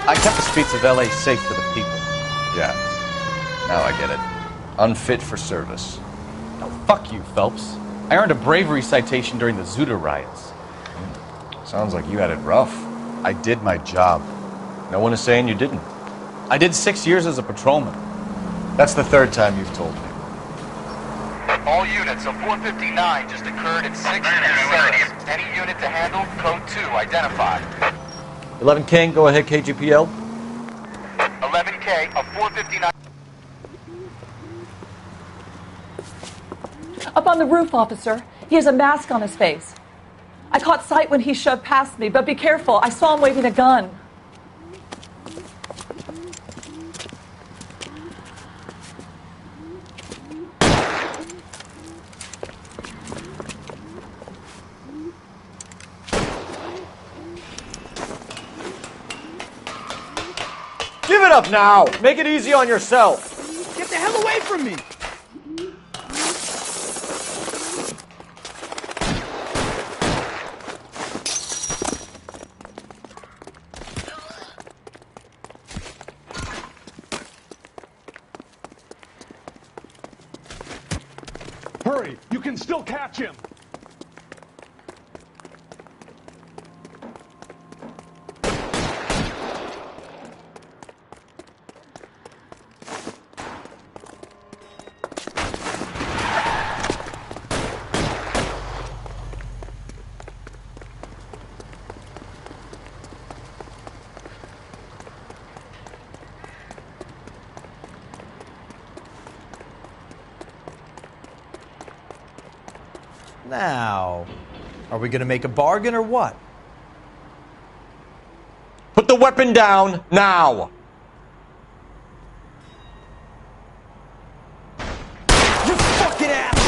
I kept the streets of L.A. safe for the people. Yeah. Now I get it. Unfit for service. No, fuck you, Phelps. I earned a bravery citation during the Zuda riots. Sounds like you had it rough. I did my job. No one is saying you didn't. I did 6 years as a patrolman. That's the third time you've told me. All units of 459 just occurred in 6th and Sarah. Any unit to handle code 2 identified. 11 King, go ahead, KGPL. 11K of 459. Up on the roof, officer. He has a mask on his face. I caught sight when he shoved past me, but be careful. I saw him waving a gun. Give it up now! Make it easy on yourself! Get the hell away from me! Hurry! You can still catch him! Now, are we gonna make a bargain or what? Put the weapon down, now! You fucking ass!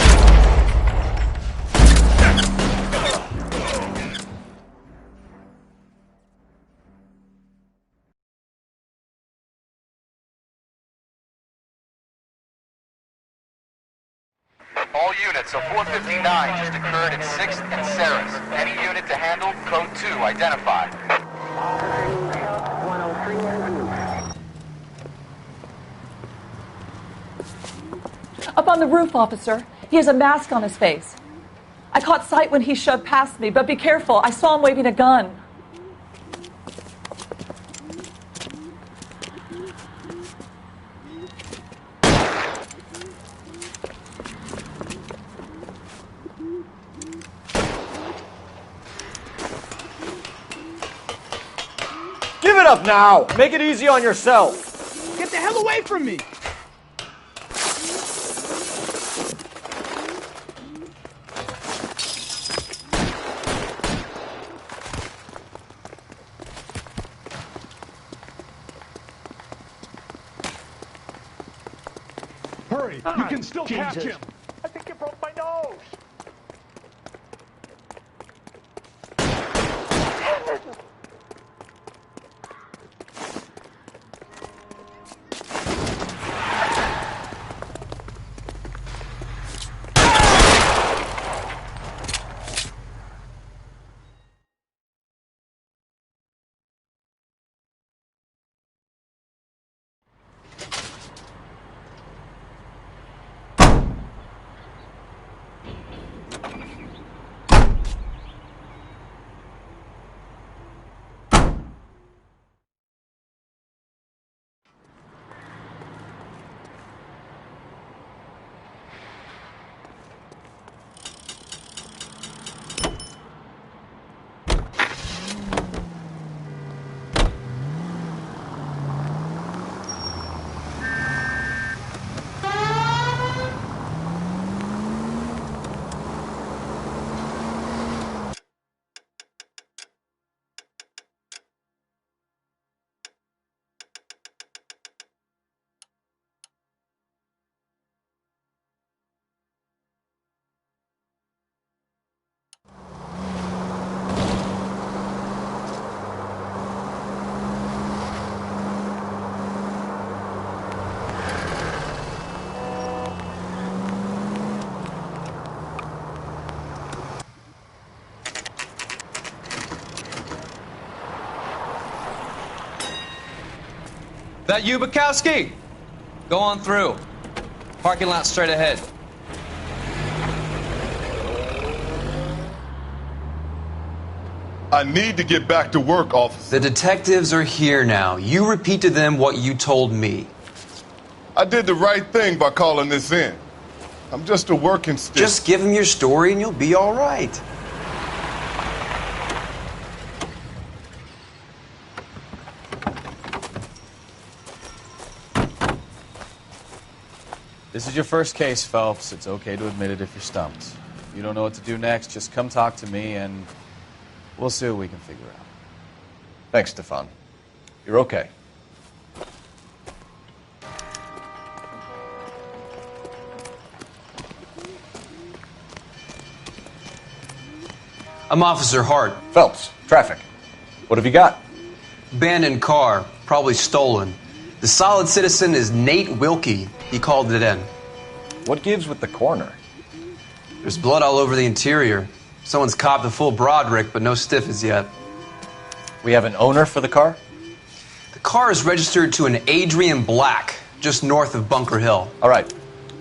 All units of 459 just occurred in 6th and Sarah. Any unit to handle code 2 identified. Up on the roof, officer. He has a mask on his face. I caught sight when he shoved past me, but be careful. I saw him waving a gun. Give it up now! Make it easy on yourself! Get the hell away from me! Hurry! You can still catch Jesus. him! I think you broke my nose! That you, Bukowski? Go on through. Parking lot straight ahead. I need to get back to work, officer. The detectives are here now. You repeat to them what you told me. I did the right thing by calling this in. I'm just a working stick. Just give them your story and you'll be all right. This is your first case, Phelps. It's okay to admit it if you're stumped. If you don't know what to do next, just come talk to me and we'll see what we can figure out. Thanks, Stefan. You're okay. I'm Officer Hart. Phelps, traffic. What have you got? Abandoned car, probably stolen. The solid citizen is Nate Wilkie. He called it in. What gives with the coroner? There's blood all over the interior. Someone's copped a full Broderick, but no stiff as yet. We have an owner for the car? The car is registered to an Adrian Black, just north of Bunker Hill. All right.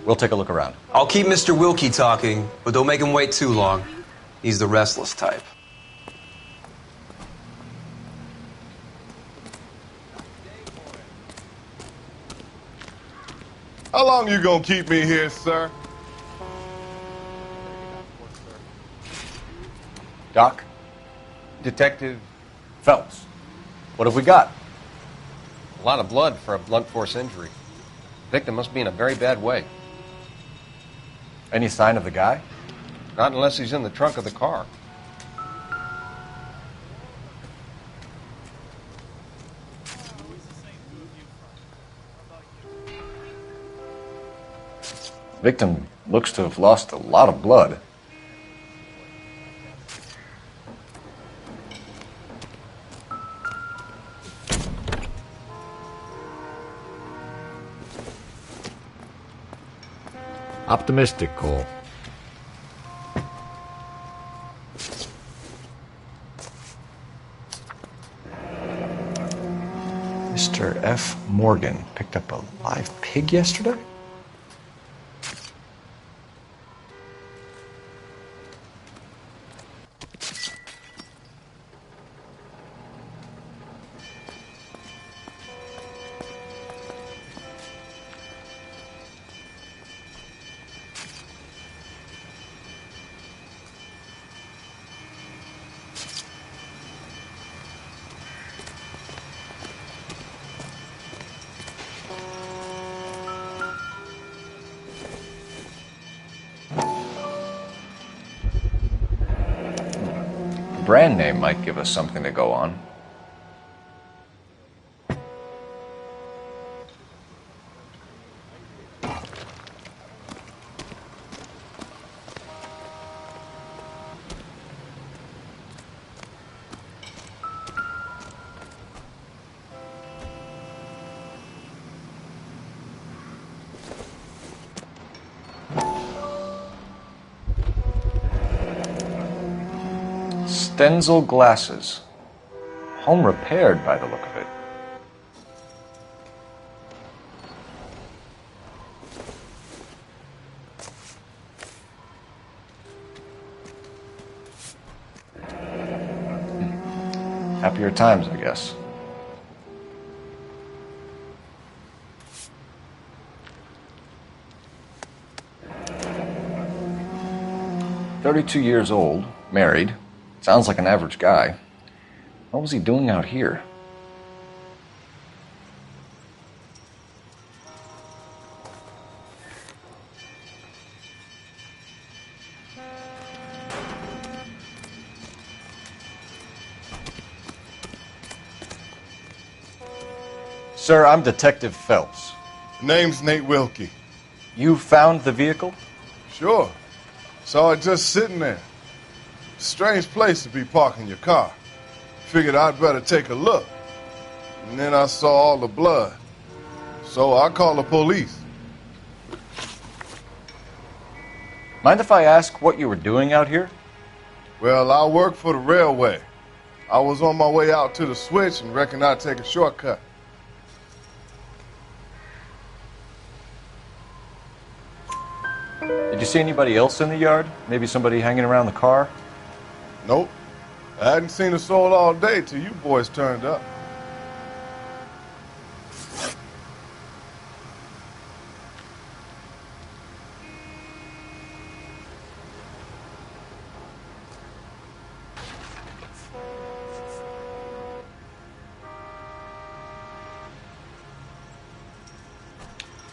We'll take a look around. I'll keep Mr. Wilkie talking, but don't make him wait too long. He's the restless type. How long you gonna keep me here, sir? Doc? Detective Phelps. What have we got? A lot of blood for a blunt force injury. Victim must be in a very bad way. Any sign of the guy? Not unless he's in the trunk of the car. Victim looks to have lost a lot of blood. Optimistic, Cole. Mr. F. Morgan picked up a live pig yesterday? Brand name might give us something to go on. Stenzel glasses. Home repaired by the look of it. Happier times, I guess. "32 years old, married. Sounds like an average guy. What was he doing out here?" Sir, I'm Detective Phelps. Name's Nate Wilkie. You found the vehicle? Sure. Saw it just sitting there. Strange place to be parking your car. Figured I'd better take a look. And then I saw all the blood. So I called the police. Mind if I ask what you were doing out here? Well, I work for the railway. I was on my way out to the switch and reckoned I'd take a shortcut. you see anybody else in the yard? Maybe somebody hanging around the car? Nope. I hadn't seen a soul all day till you boys turned up.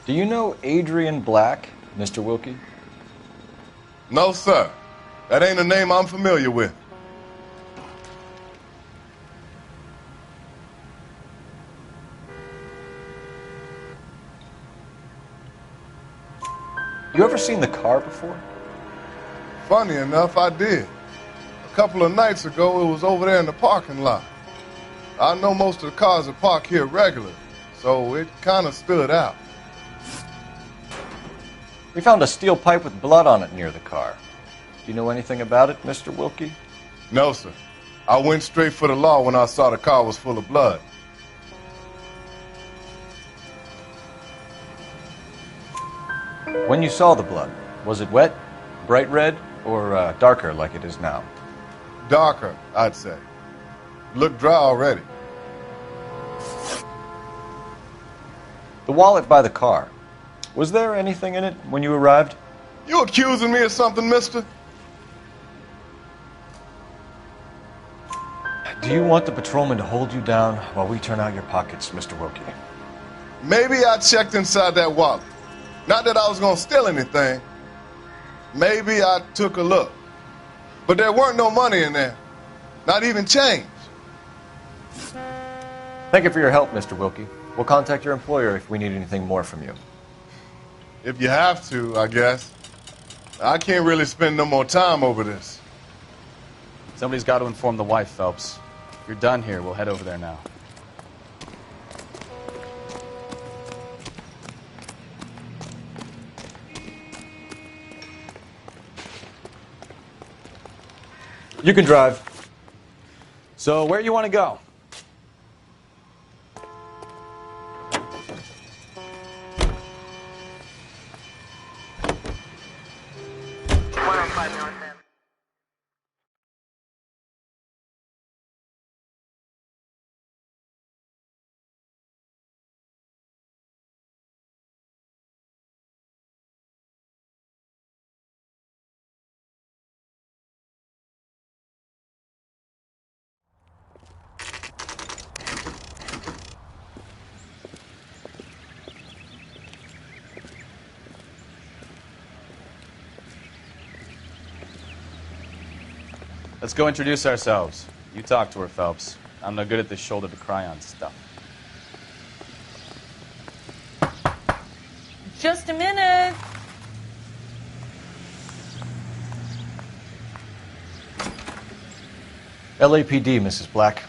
Do you know Adrian Black, Mr. Wilkie? No, sir. That ain't a name I'm familiar with. You ever seen the car before? Funny enough, I did. A couple of nights ago, it was over there in the parking lot. I know most of the cars are parked here regularly, so it kind of stood out. We found a steel pipe with blood on it near the car. Do you know anything about it, Mr. Wilkie? No, sir. I went straight for the law when I saw the car was full of blood. When you saw the blood, was it wet, bright red, or darker like it is now? Darker, I'd say. Looked dry already. The wallet by the car. Was there anything in it when you arrived? You accusing me of something, mister? Do you want the patrolman to hold you down while we turn out your pockets, Mr. Wilkie? Maybe I checked inside that wallet. Not that I was going to steal anything. Maybe I took a look. But there weren't no money in there. Not even change. Thank you for your help, Mr. Wilkie. We'll contact your employer if we need anything more from you. If you have to, I guess. I can't really spend no more time over this. Somebody's got to inform the wife, Phelps. If you're done here, we'll head over there now. You can drive. So, where you want to go? Let's go introduce ourselves. You talk to her, Phelps. I'm no good at this shoulder to cry on stuff. Just a minute. LAPD, Mrs. Black.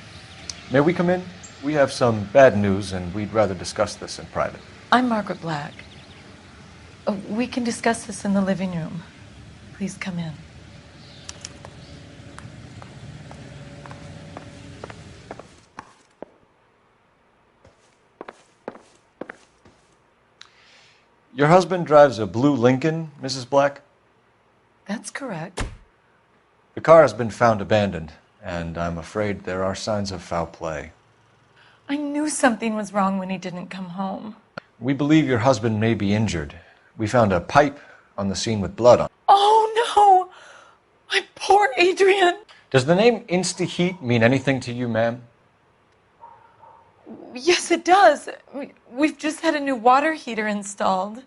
May we come in? We have some bad news, and we'd rather discuss this in private. I'm Margaret Black. We can discuss this in the living room. Please come in. Your husband drives a blue Lincoln, Mrs. Black? That's correct. The car has been found abandoned, and I'm afraid there are signs of foul play. I knew something was wrong when he didn't come home. We believe your husband may be injured. We found a pipe on the scene with blood on it. Oh, no! My poor Adrian! Does the name Insta-Heat mean anything to you, ma'am? Yes, it does. We've just had a new water heater installed.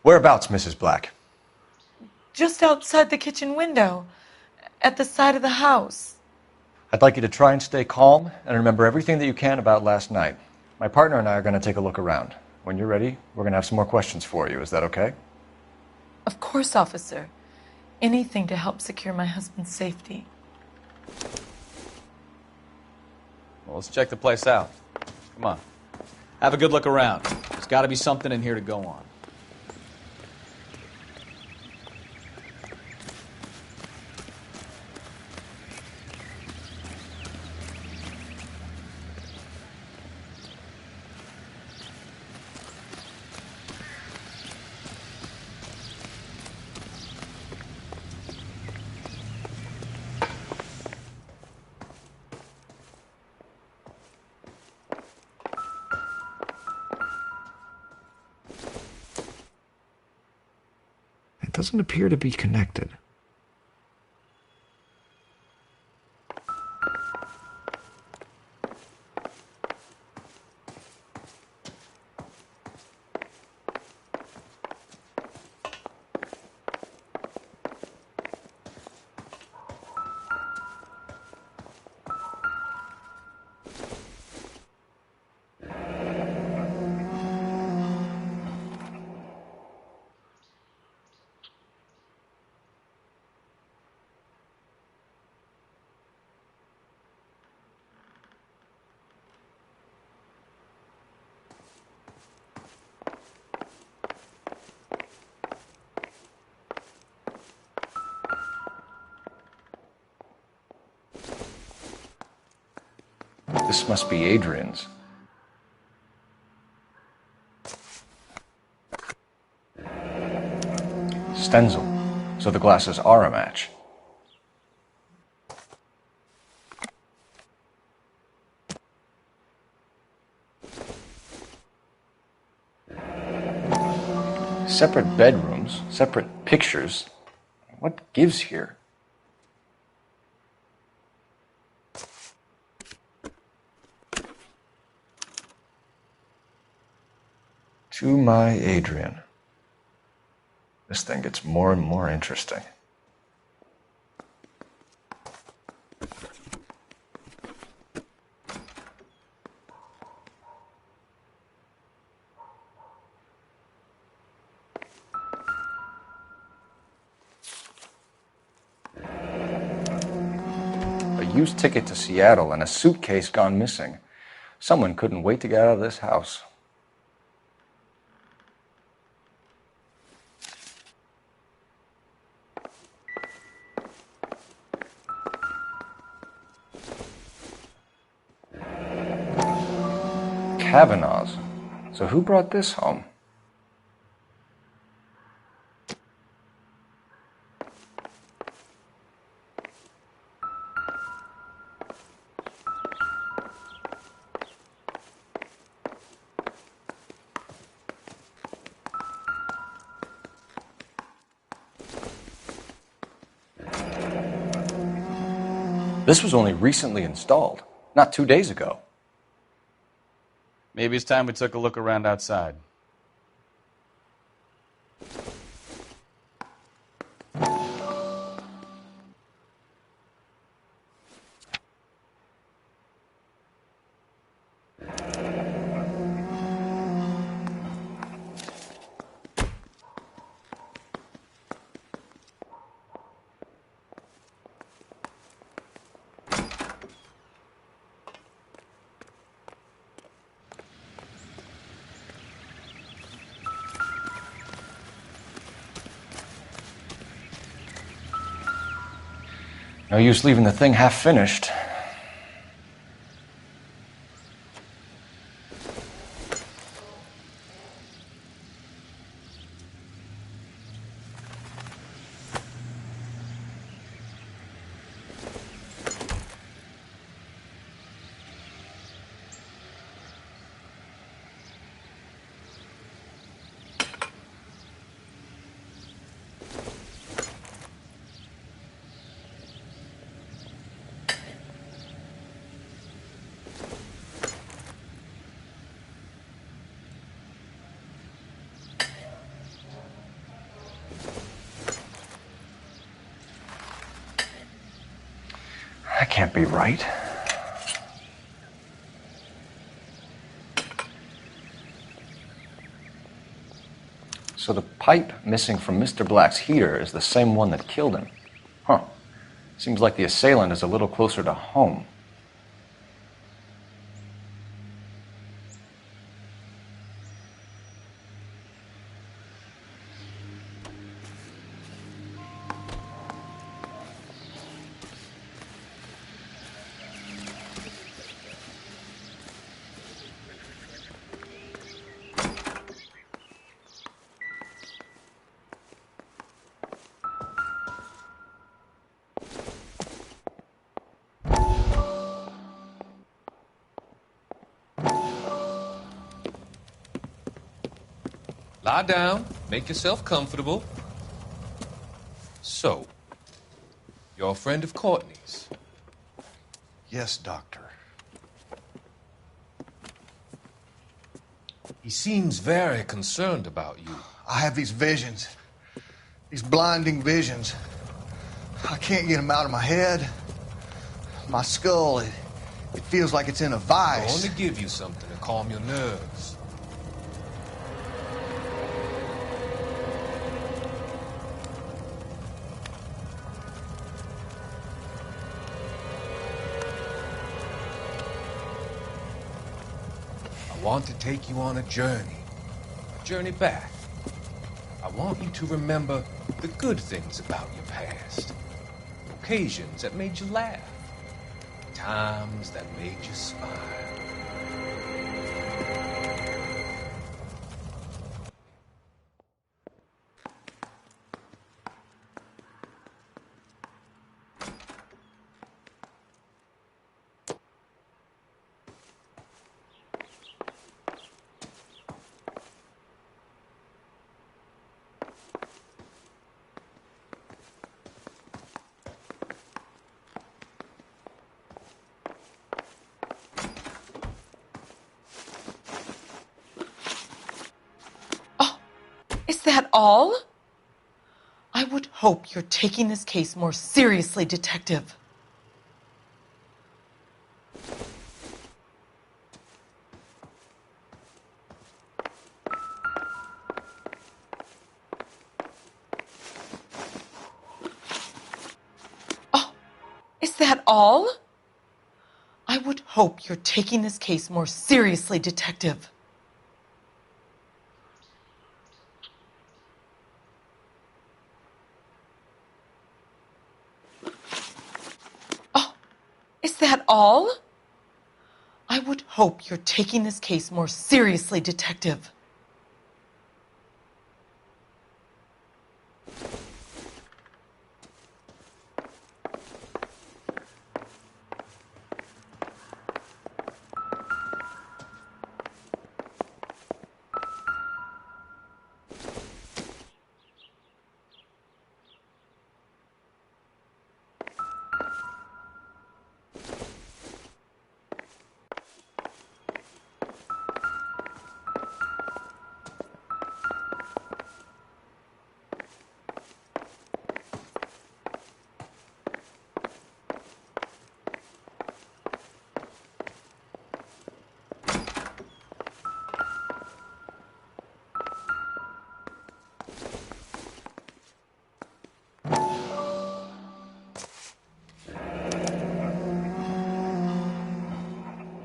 Whereabouts, Mrs. Black? Just outside the kitchen window, at the side of the house. I'd like you to try and stay calm and remember everything that you can about last night. My partner and I are going to take a look around. When you're ready, we're going to have some more questions for you. Is that okay? Of course, officer. Anything to help secure my husband's safety. Well, let's check the place out. Come on. Have a good look around. There's got to be something in here to go on. doesn't appear to be connected. This must be Adrian's. Stenzel. So the glasses are a match. Separate bedrooms, separate pictures. What gives here? To my Adrian. This thing gets more and more interesting. A used ticket to Seattle and a suitcase gone missing. Someone couldn't wait to get out of this house. Kavanaugh's. So who brought this home? This was only recently installed, not 2 days ago. Maybe it's time we took a look around outside. No use leaving the thing half finished. That can't be right. So the pipe missing from Mr. Black's heater is the same one that killed him. Huh. Seems like the assailant is a little closer to home. Lie down, make yourself comfortable. So, you're a friend of Courtney's? Yes, Doctor. He seems very concerned about you. I have these visions. These blinding visions. I can't get them out of my head. My skull, it feels like it's in a I vice. want to give you something to calm your nerves. I want to take you on a journey back. I want you to remember the good things about your past, occasions that made you laugh, times that made you smile. Is that all? I would hope you're taking this case more seriously, Detective. Oh, is that all? I would hope you're taking this case more seriously, Detective. Is that all? I would hope you're taking this case more seriously, Detective.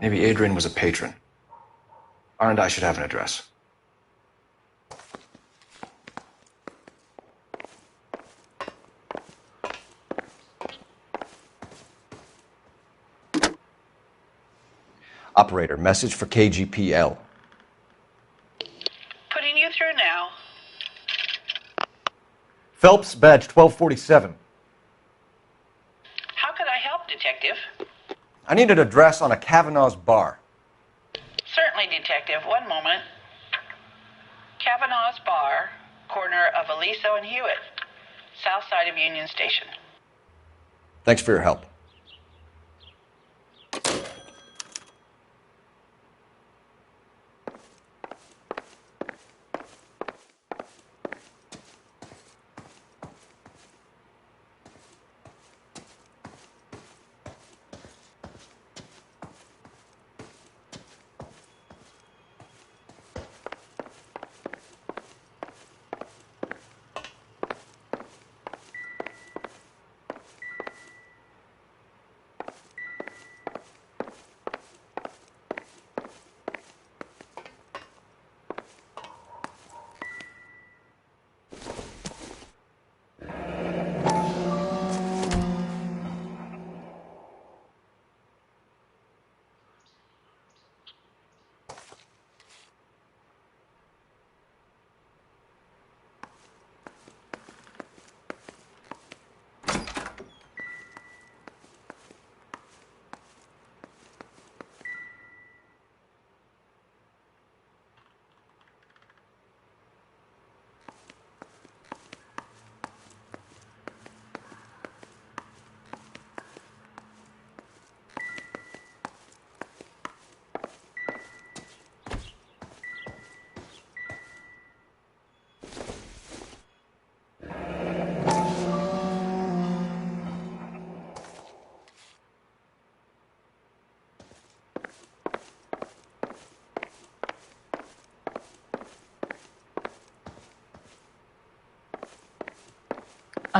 Maybe Adrian was a patron. R&I should have an address. Operator, message for KGPL. Putting you through now. Phelps, badge 1247. How could I help, Detective? I need an address on a Kavanaugh's bar. Certainly, Detective. One moment. Kavanaugh's Bar, corner of Aliso and Hewitt, south side of Union Station. Thanks for your help.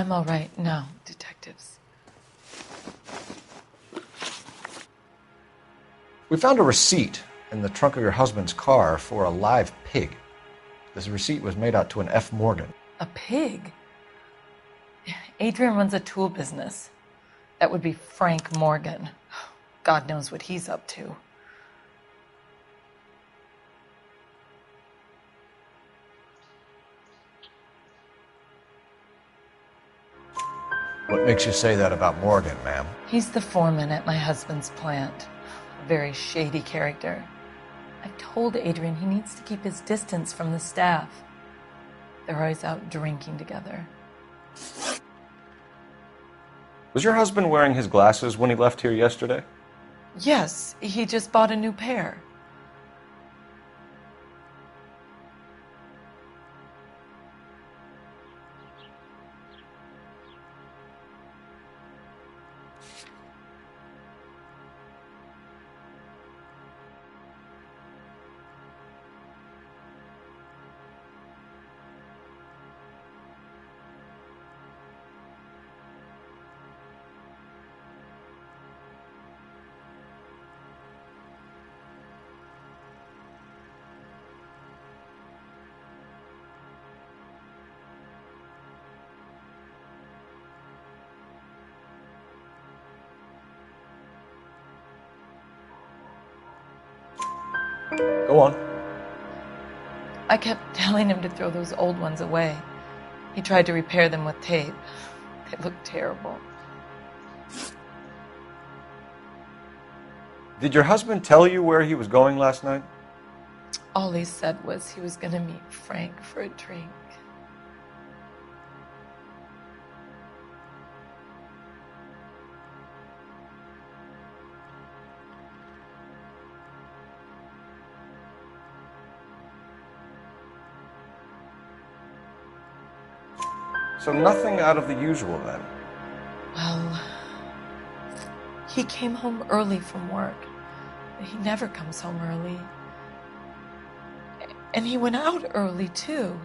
I'm all right now, detectives. We found a receipt in the trunk of your husband's car for a live pig. This receipt was made out to an F. Morgan. A pig? Adrian runs a tool business. That would be Frank Morgan. God knows what he's up to. What makes you say that about Morgan, ma'am? He's the foreman at my husband's plant. A very shady character. I've told Adrian he needs to keep his distance from the staff. They're always out drinking together. Was your husband wearing his glasses when he left here yesterday? Yes, he just bought a new pair. Go on. I kept telling him to throw those old ones away. He tried to repair them with tape. They looked terrible. Did your husband tell you where he was going last night? All he said was he was going to meet Frank for a drink. So nothing out of the usual then? Well, he came home early from work. He never comes home early. And he went out early, too.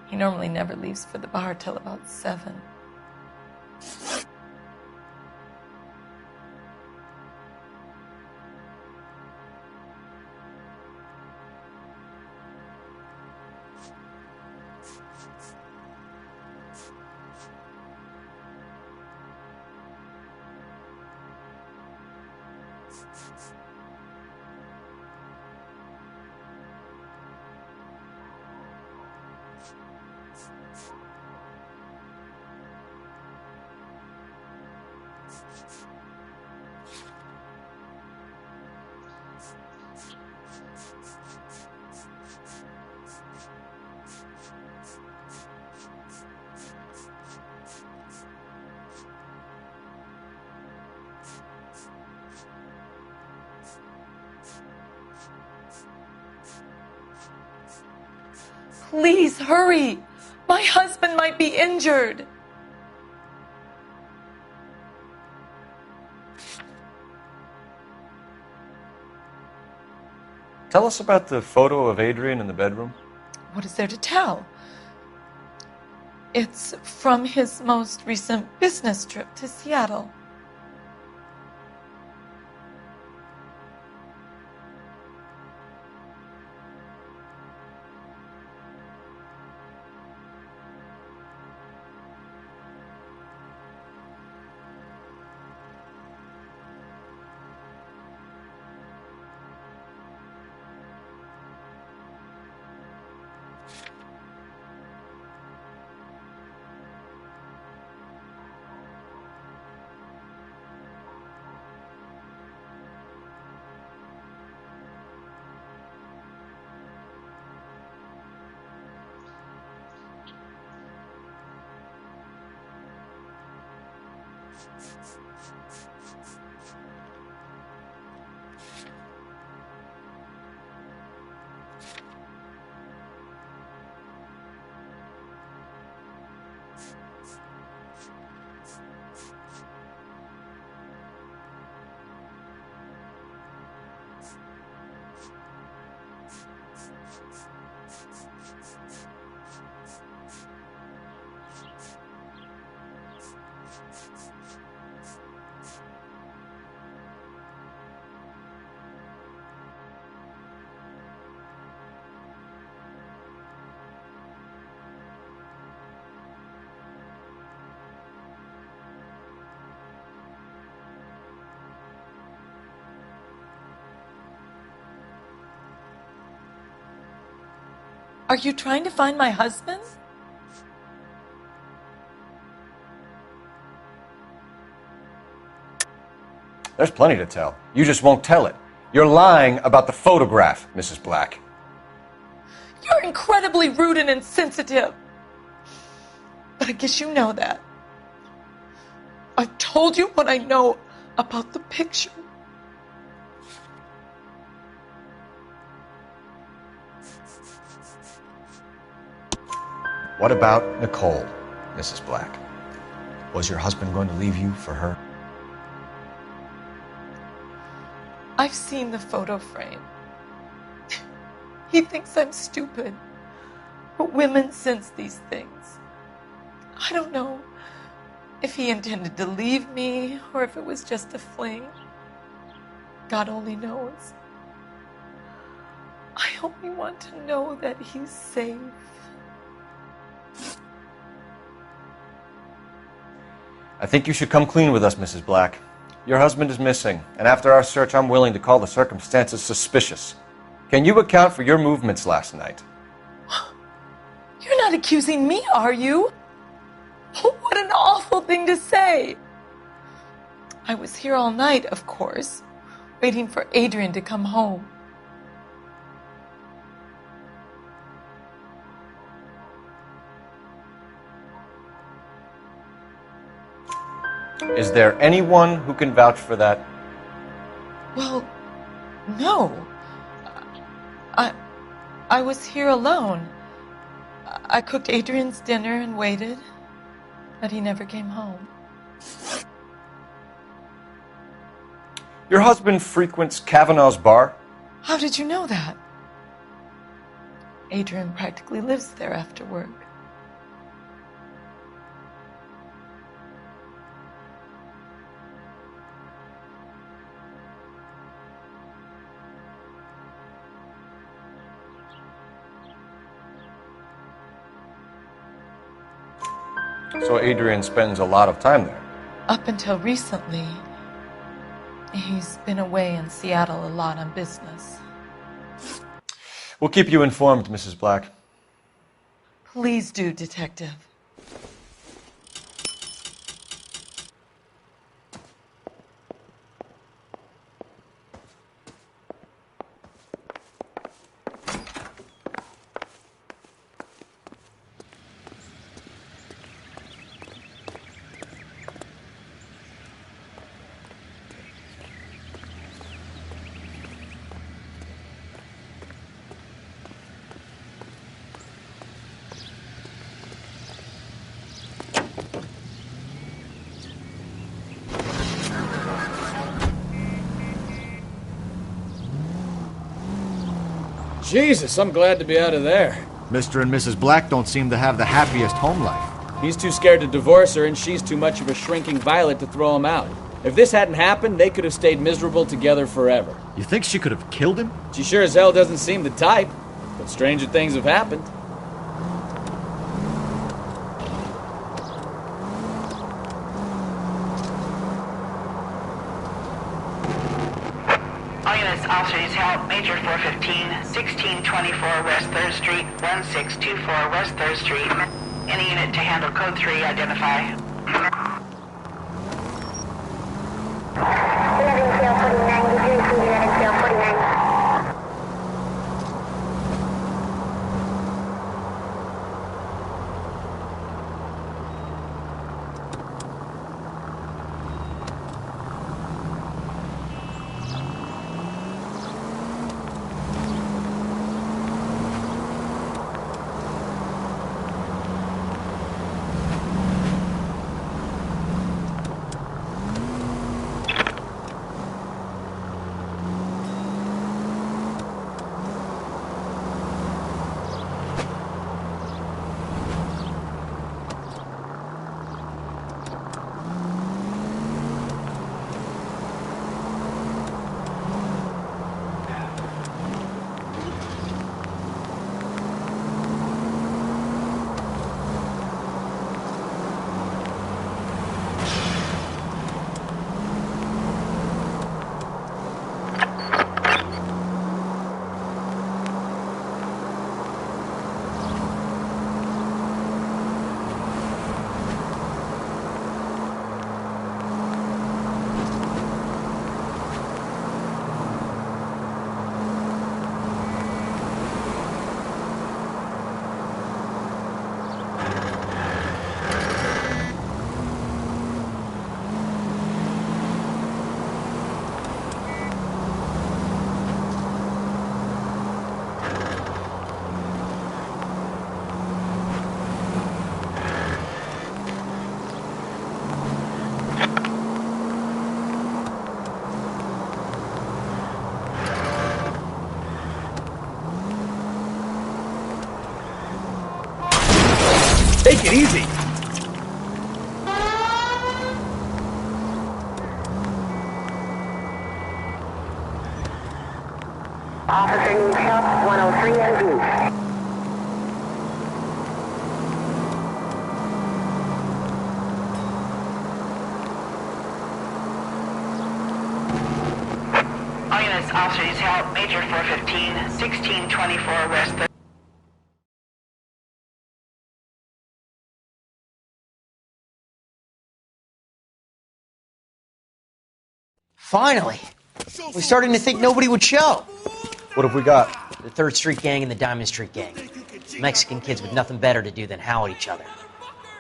He normally never leaves for the bar till about 7. Please hurry! My husband might be injured. Tell us about the photo of Adrian in the bedroom. What is there to tell? It's from his most recent business trip to Seattle. Are you trying to find my husband? There's plenty to tell. You just won't tell it. You're lying about the photograph, Mrs. Black. You're incredibly rude and insensitive. But I guess you know that. I've told you what I know about the picture. What about Nicole, Mrs. Black? Was your husband going to leave you for her? I've seen the photo frame. He thinks I'm stupid. But women sense these things. I don't know if he intended to leave me or if it was just a fling. God only knows. I only want to know that he's safe. I think you should come clean with us, Mrs. Black. Your husband is missing, and after our search, I'm willing to call the circumstances suspicious. Can you account for your movements last night? You're not accusing me, are you? What an awful thing to say. I was here all night, of course, waiting for Adrian to come home. Is there anyone who can vouch for that? Well, no. I was here alone. I cooked Adrian's dinner and waited, but he never came home. Your husband frequents Kavanaugh's bar? How did you know that? Adrian practically lives there after work. So Adrian spends a lot of time there. Up until recently, he's been away in Seattle a lot on business. We'll keep you informed, Mrs. Black. Please do, Detective. Jesus, I'm glad to be out of there. Mr. and Mrs. Black don't seem to have the happiest home life. He's too scared to divorce her, and she's too much of a shrinking violet to throw him out. If this hadn't happened, they could have stayed miserable together forever. You think she could have killed him? She sure as hell doesn't seem the type, but stranger things have happened. All units, officers, help. Major 415, 1624 West 3rd Street, 1624 West 3rd Street. Any unit to handle code 3, identify. Take it easy. Officer needs help, 103 MD. All units, officer needs help, Major 415, 1624 West 3rd. Finally! We're starting to think nobody would show. What have we got? The 3rd Street Gang and the Diamond Street Gang. Mexican kids with nothing better to do than howl at each other.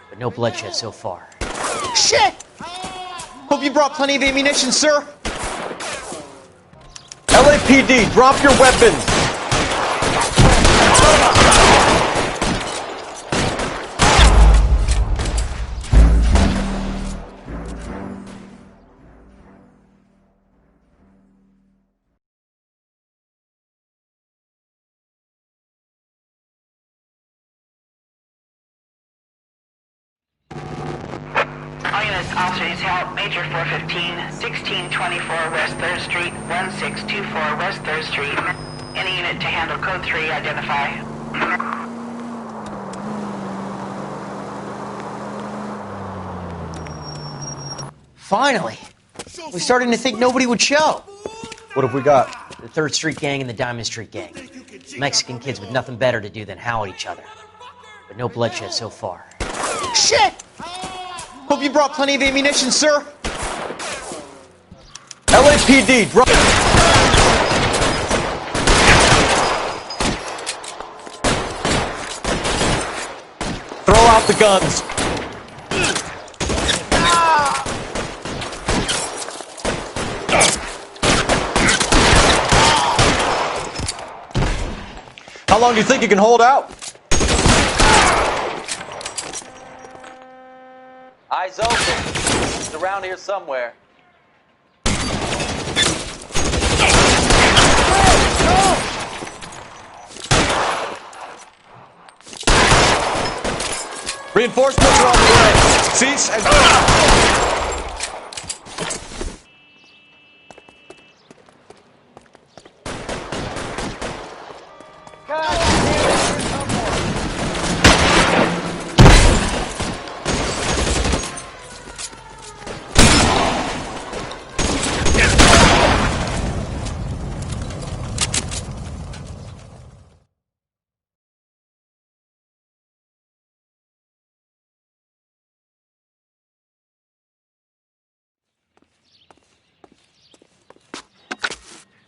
But no bloodshed so far. Shit! Hope you brought plenty of ammunition, sir. LAPD, drop your weapons! All units, officer needs help, Major 415, 1624 West 3rd Street, 1624 West 3rd Street. Any unit to handle code 3, identify. Finally! We're starting to think nobody would show. What have we got? The 3rd Street Gang and the Diamond Street Gang. Mexican kids with nothing better to do than howl at each other. But no bloodshed so far. Shit! Hope you brought plenty of ammunition, sir. LAPD, drop... Throw out the guns. How long do you think you can hold out? Eyes open. It's around here somewhere. Reinforcements are on the way. Cease and...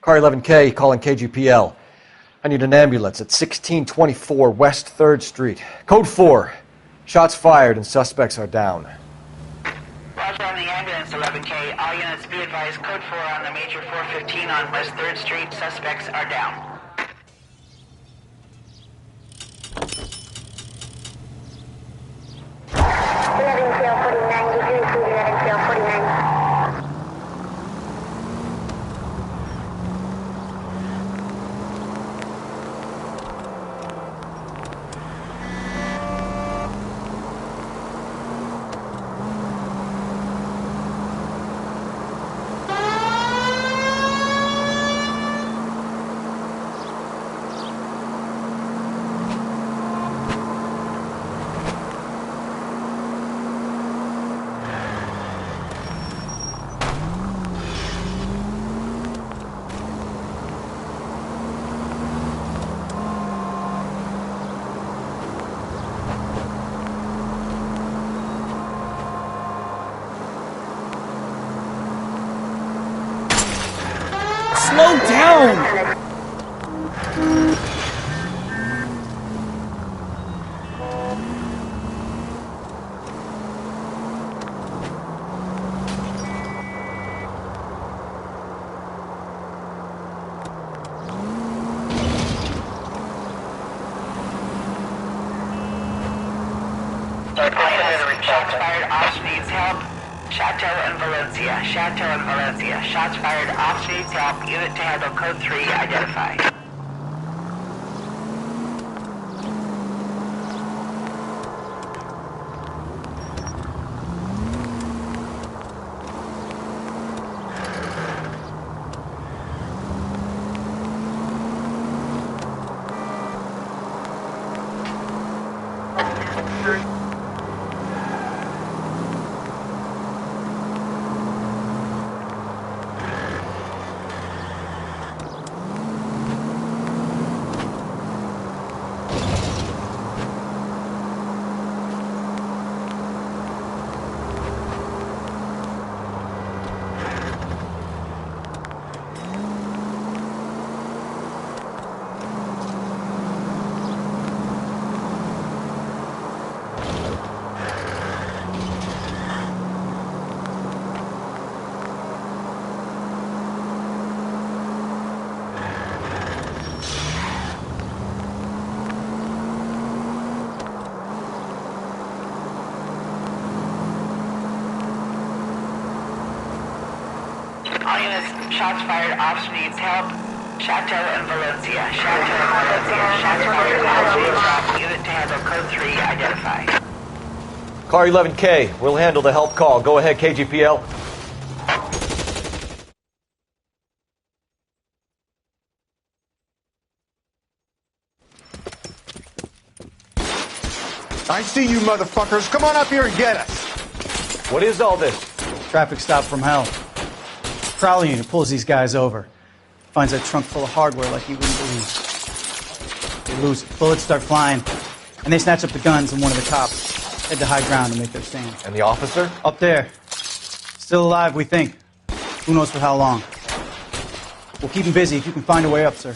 Car 11K, calling KGPL. I need an ambulance at 1624 West 3rd Street. Code 4. Shots fired and suspects are down. Roger on the ambulance, 11K. All units be advised, code 4 on the Major 415 on West 3rd Street. Suspects are down. Slow down! Shots fired, officer needs help. Chateau and Valencia. Chateau and Valencia. Shots fired, officer needs help. Unit to handle code 3, identify. units, shots fired, officer needs help. Chateau and Valencia. Chateau and Valencia. Shots fired, officer needs help. Unit to handle code 3 identified. Car 11K, we'll handle the help call. Go ahead, KGPL. I see you motherfuckers. Come on up here and get us. What is all this? Traffic stop from hell. Prowler unit pulls these guys over. Finds a trunk full of hardware like you wouldn't believe. They lose it. Bullets start flying. And they snatch up the guns, and one of the cops head to high ground to make their stand. And the officer? Up there. Still alive, we think. Who knows for how long. We'll keep him busy if you can find a way up, sir.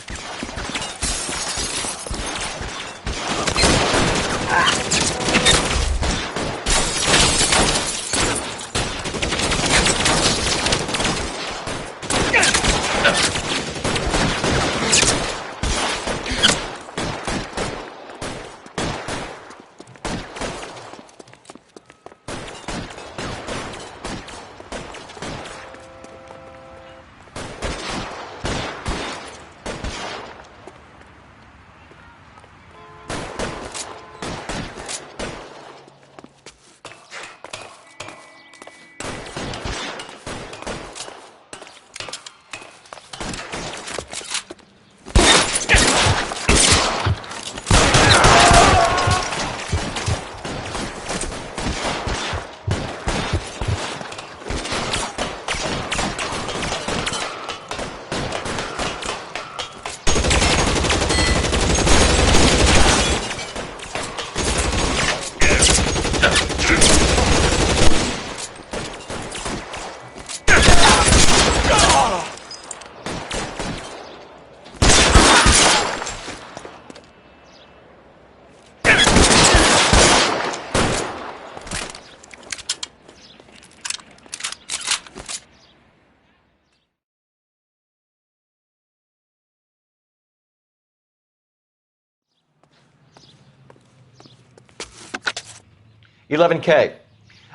"11K.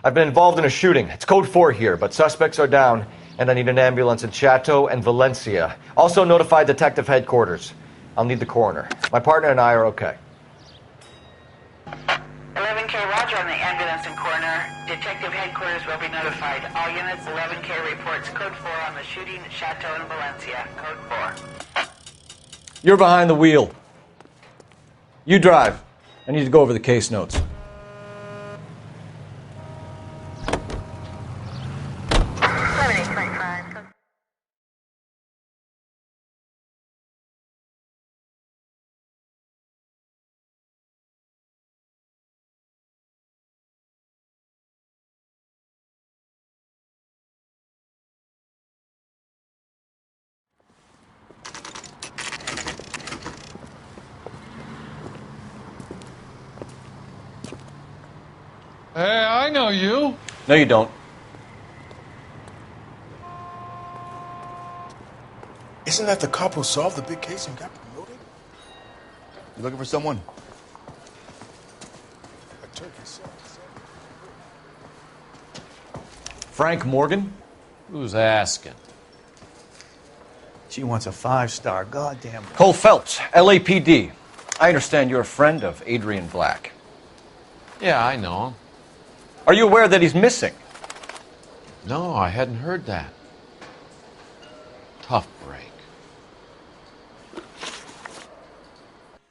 I've been involved in a shooting. It's code 4 here, but suspects are down, and I need an ambulance in Chateau and Valencia. Also notify detective headquarters. I'll need the coroner. My partner and I are okay." 11K, roger on the ambulance and coroner. Detective headquarters will be notified. All units, 11K reports code 4 on the shooting at Chateau and Valencia. Code 4. You're behind the wheel. You drive. I need to go over the case notes. Hey, I know you. No, you don't. Isn't that the cop who solved the big case and got promoted? You looking for someone? A turkey sauce. Frank Morgan? Who's asking? She wants a 5-star, goddamn. Cole Phelps, LAPD. I understand you're a friend of Adrian Black. Yeah, I know him. Are you aware that he's missing? No, I hadn't heard that. Tough break.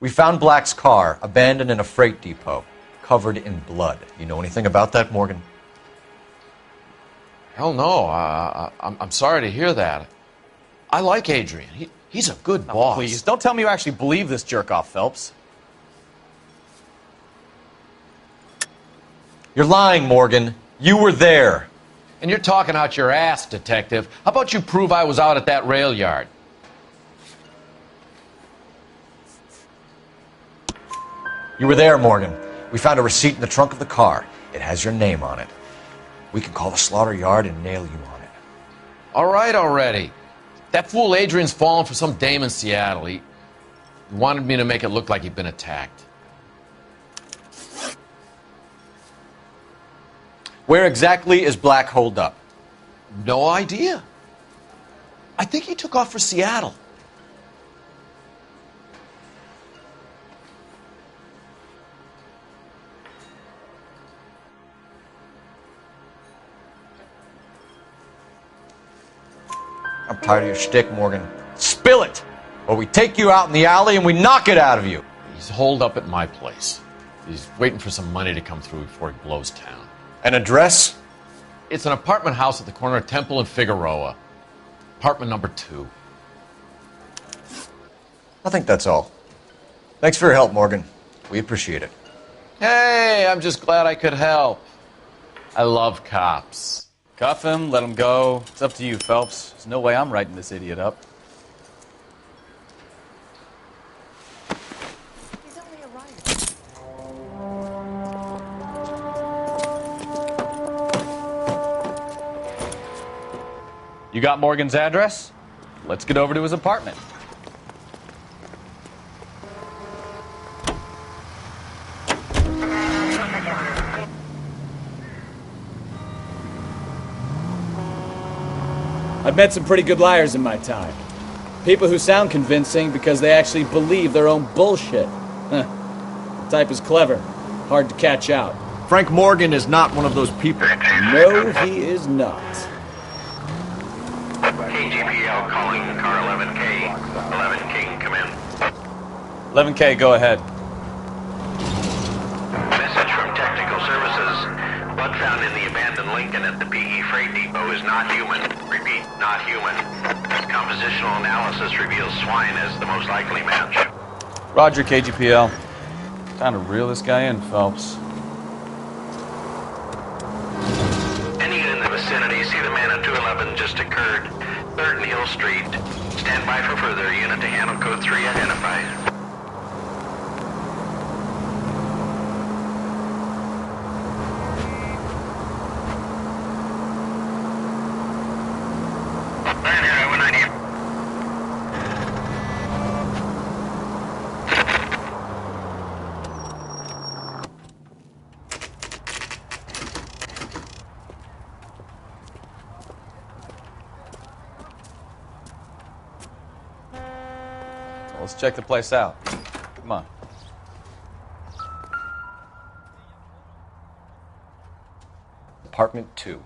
We found Black's car abandoned in a freight depot, covered in blood. You know anything about that, Morgan? Hell no. I'm sorry to hear that. I like Adrian. He's a good boss. Please, don't tell me you actually believe this jerk-off, Phelps. You're lying, Morgan. You were there. And you're talking out your ass, detective. How about you prove I was out at that rail yard? You were there, Morgan. We found a receipt in the trunk of the car. It has your name on it. We can call the slaughter yard and nail you on it. All right already. That fool Adrian's fallen for some dame in Seattle. He wanted me to make it look like he'd been attacked. Where exactly is Black holed up? No idea. I think he took off for Seattle. I'm tired of your shtick, Morgan. Spill it! Or we take you out in the alley and we knock it out of you. He's holed up at my place. He's waiting for some money to come through before he blows town. An address? It's an apartment house at the corner of Temple and Figueroa. Apartment number 2. I think that's all. Thanks for your help, Morgan. We appreciate it. Hey, I'm just glad I could help. I love cops. Cuff him, let him go. It's up to you, Phelps. There's no way I'm writing this idiot up. You got Morgan's address? Let's get over to his apartment. I've met some pretty good liars in my time. People who sound convincing because they actually believe their own bullshit. The type is clever, hard to catch out. Frank Morgan is not one of those people. No, he is not. KGPL calling car 11K. 11K, come in. 11K, go ahead. Message from Technical Services. Blood found in the abandoned Lincoln at the PE Freight Depot is not human. Repeat, not human. Compositional analysis reveals swine as the most likely match. Roger, KGPL. Time to reel this guy in, Phelps. Any unit in the vicinity, see the man at 211 just occurred. 3rd Neal Street. Stand by for further. Unit to handle code 3 identified. Let's check the place out. Come on. Apartment 2.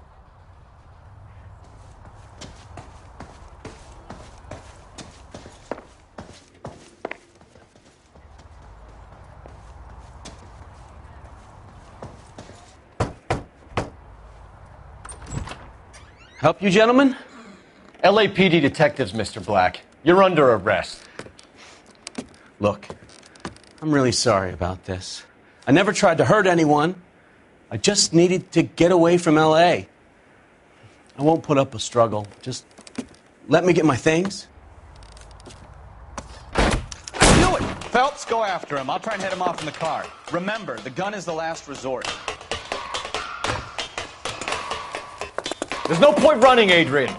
Help you, gentlemen? LAPD detectives, Mr. Black. You're under arrest. Look, I'm really sorry about this. I never tried to hurt anyone. I just needed to get away from L.A. I won't put up a struggle. Just let me get my things. Do it! Phelps, go after him. I'll try and head him off in the car. Remember, the gun is the last resort. There's no point running, Adrian.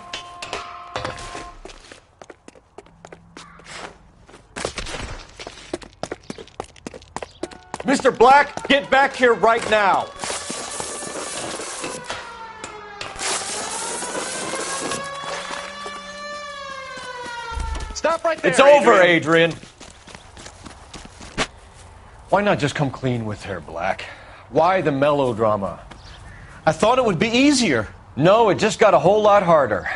Mr. Black, get back here right now. Stop right there. It's over, Adrian. Why not just come clean with her, Black? Why the melodrama? I thought it would be easier. No, it just got a whole lot harder.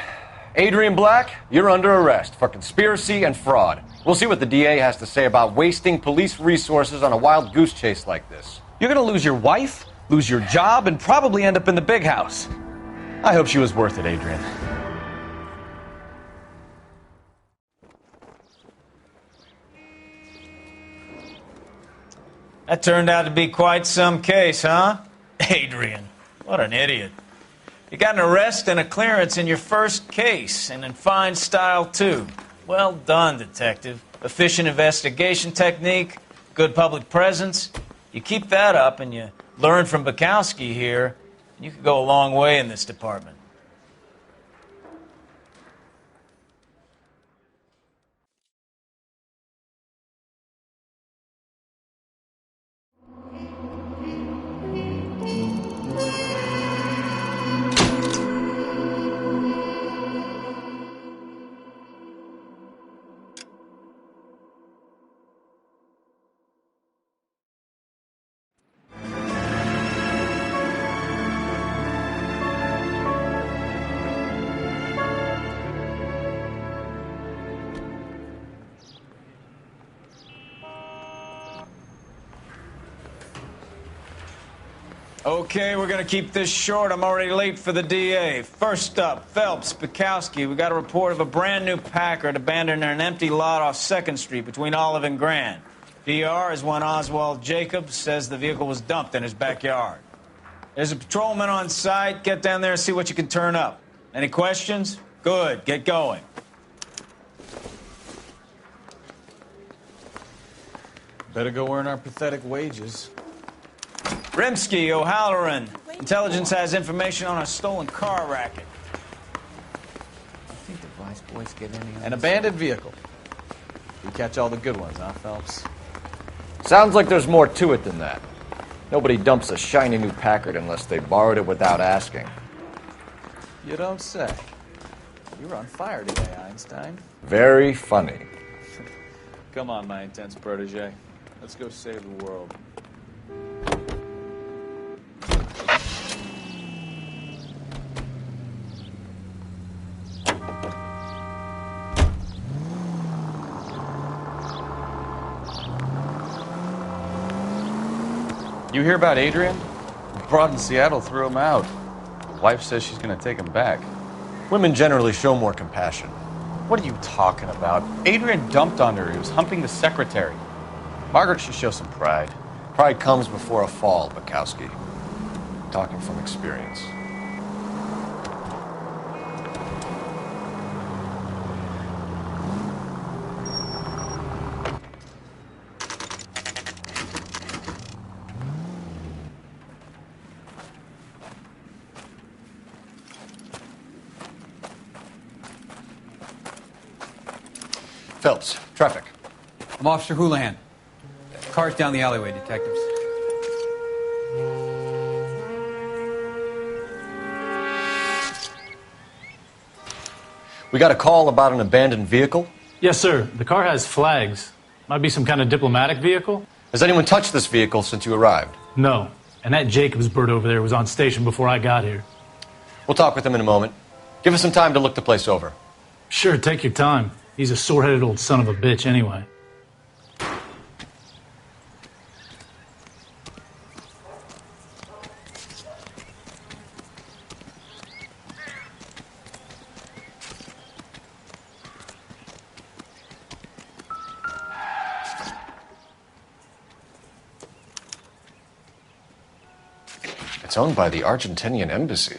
Adrian Black, you're under arrest for conspiracy and fraud. We'll see what the DA has to say about wasting police resources on a wild goose chase like this. You're going to lose your wife, lose your job, and probably end up in the big house. I hope she was worth it, Adrian. That turned out to be quite some case, huh? Adrian, what an idiot. You got an arrest and a clearance in your first case, and in fine style, too. Well done, detective. Efficient investigation technique, good public presence. You keep that up and you learn from Bukowski here, and you could go a long way in this department. Okay, we're gonna keep this short. I'm already late for the DA. First up, Phelps, Bukowski. We got a report of a brand new Packard abandoned in an empty lot off 2nd Street between Olive and Grand. DR is one Oswald Jacobs says the vehicle was dumped in his backyard. There's a patrolman on site. Get down there and see what you can turn up. Any questions? Good, get going. Better go earn our pathetic wages. Rimsky, O'Halloran. Intelligence has information on a stolen car racket. I think the Vice boys get any An abandoned vehicle. We catch all the good ones, huh, Phelps? Sounds like there's more to it than that. Nobody dumps a shiny new Packard unless they borrowed it without asking. You don't say. You were on fire today, Einstein. Very funny. Come on, my intense protege. Let's go save the world. You hear about Adrian? The broad in Seattle threw him out. The wife says she's going to take him back. Women generally show more compassion. What are you talking about? Adrian dumped on her. He was humping the secretary. Margaret should show some pride. Pride comes before a fall, Bukowski. Talking from experience. Phelps, traffic. I'm Officer Houlihan. Car's down the alleyway, detectives. We got a call about an abandoned vehicle? Yes, sir. The car has flags. Might be some kind of diplomatic vehicle. Has anyone touched this vehicle since you arrived? No. And that Jacobs bird over there was on station before I got here. We'll talk with him in a moment. Give us some time to look the place over. Sure, take your time. He's a sore-headed old son of a bitch anyway. It's owned by the Argentinian embassy.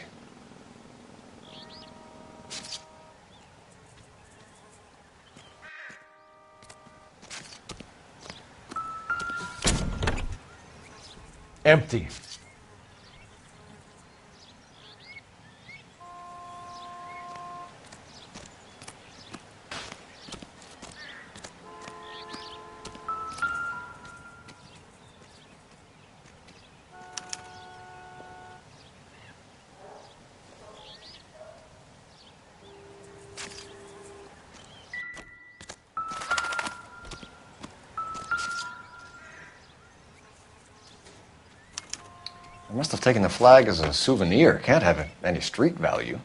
Empty. I must have taken the flag as a souvenir. Can't have any street value.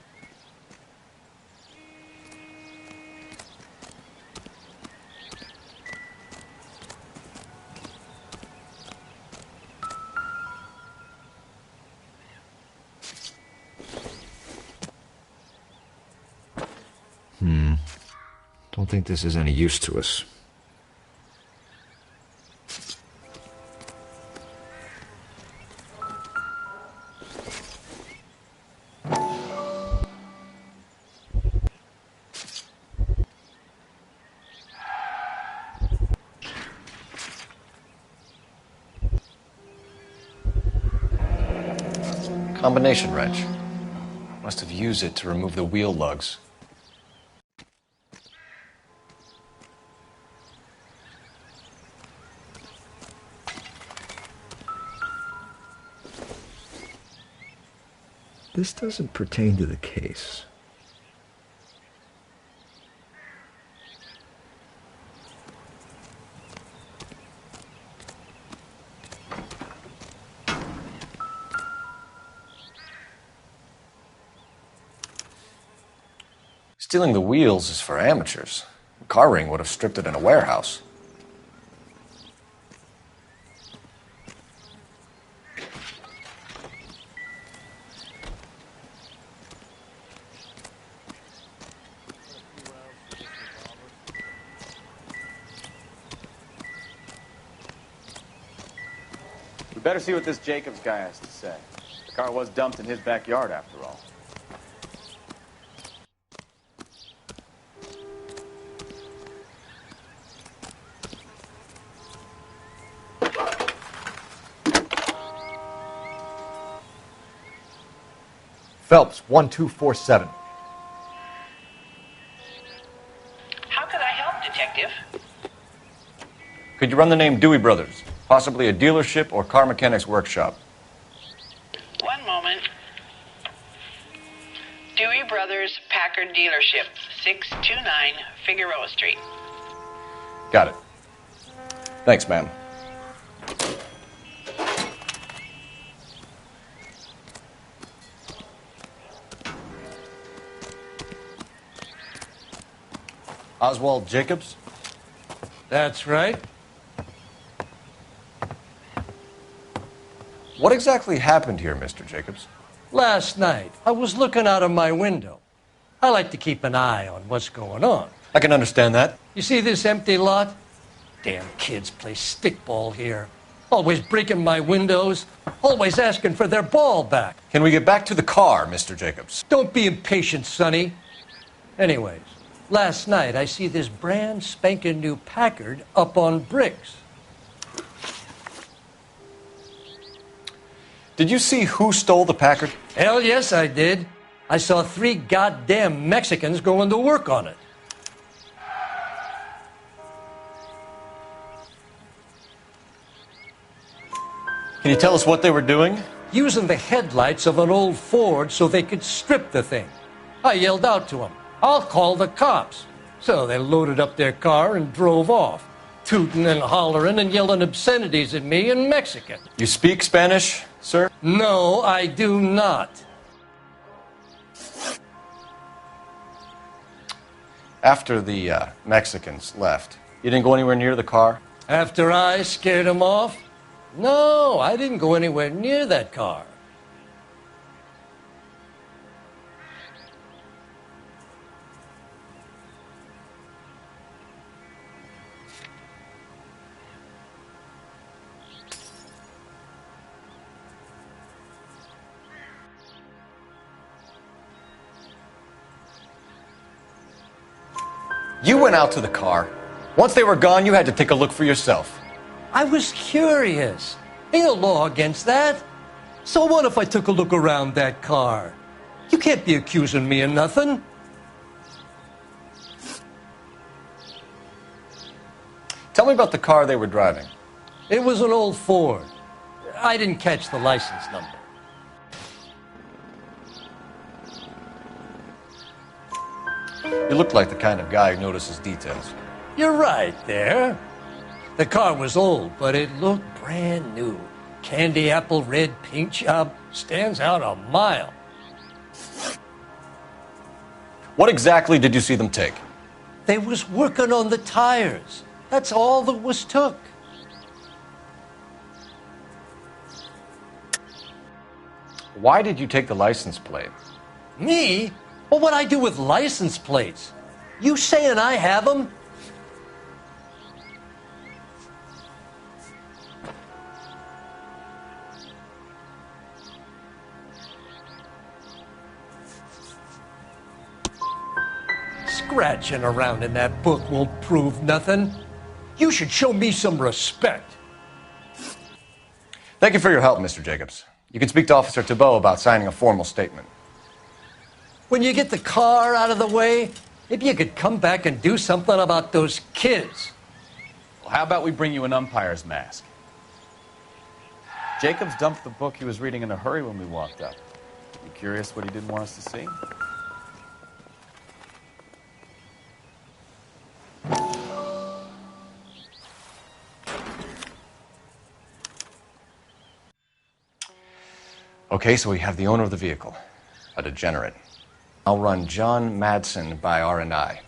Don't think this is any use to us. Combination wrench. Must have used it to remove the wheel lugs. This doesn't pertain to the case. Stealing the wheels is for amateurs. A car ring would have stripped it in a warehouse. better see what this Jacobs guy has to say. The car was dumped in his backyard, after all. Phelps, 1247. How could I help, Detective? Could you run the name Dewey Brothers? Possibly a dealership or car mechanics workshop. One moment. Dewey Brothers Packard Dealership, 629 Figueroa Street. Got it. Thanks, ma'am. Oswald Jacobs? That's right. What exactly happened here, Mr. Jacobs? Last night, I was looking out of my window. I like to keep an eye on what's going on. I can understand that. You see this empty lot? Damn kids play stickball here. Always breaking my windows, always asking for their ball back. Can we get back to the car, Mr. Jacobs? Don't be impatient, Sonny. Anyways, last night I see this brand spanking new Packard up on bricks. Did you see who stole the Packard? Hell yes, I did. I saw 3 goddamn Mexicans going to work on it. Can you tell us what they were doing? Using the headlights of an old Ford so they could strip the thing. I yelled out to them, "I'll call the cops." So they loaded up their car and drove off, tooting and hollering and yelling obscenities at me in Mexican. You speak Spanish, sir? No, I do not. After the Mexicans left, you didn't go anywhere near the car? After I scared them off? No, I didn't go anywhere near that car. You went out to the car. Once they were gone, you had to take a look for yourself. I was curious. Ain't no law against that. So what if I took a look around that car? You can't be accusing me of nothing. Tell me about the car they were driving. It was an old Ford. I didn't catch the license number. You look like the kind of guy who notices details. You're right there. The car was old, but it looked brand new. Candy apple red paint job stands out a mile. What exactly did you see them take? They was working on the tires. That's all that was took. Why did you take the license plate? Me? Well, what I do with license plates? You saying I have them? Scratching around in that book won't prove nothing. You should show me some respect. Thank you for your help, Mr. Jacobs. You can speak to Officer Thibault about signing a formal statement. When you get the car out of the way, maybe you could come back and do something about those kids. Well, how about we bring you an umpire's mask? Jacobs dumped the book he was reading in a hurry when we walked up. You curious what he didn't want us to see? Okay, so we have the owner of the vehicle, a degenerate. I'll run John Madsen by R&I.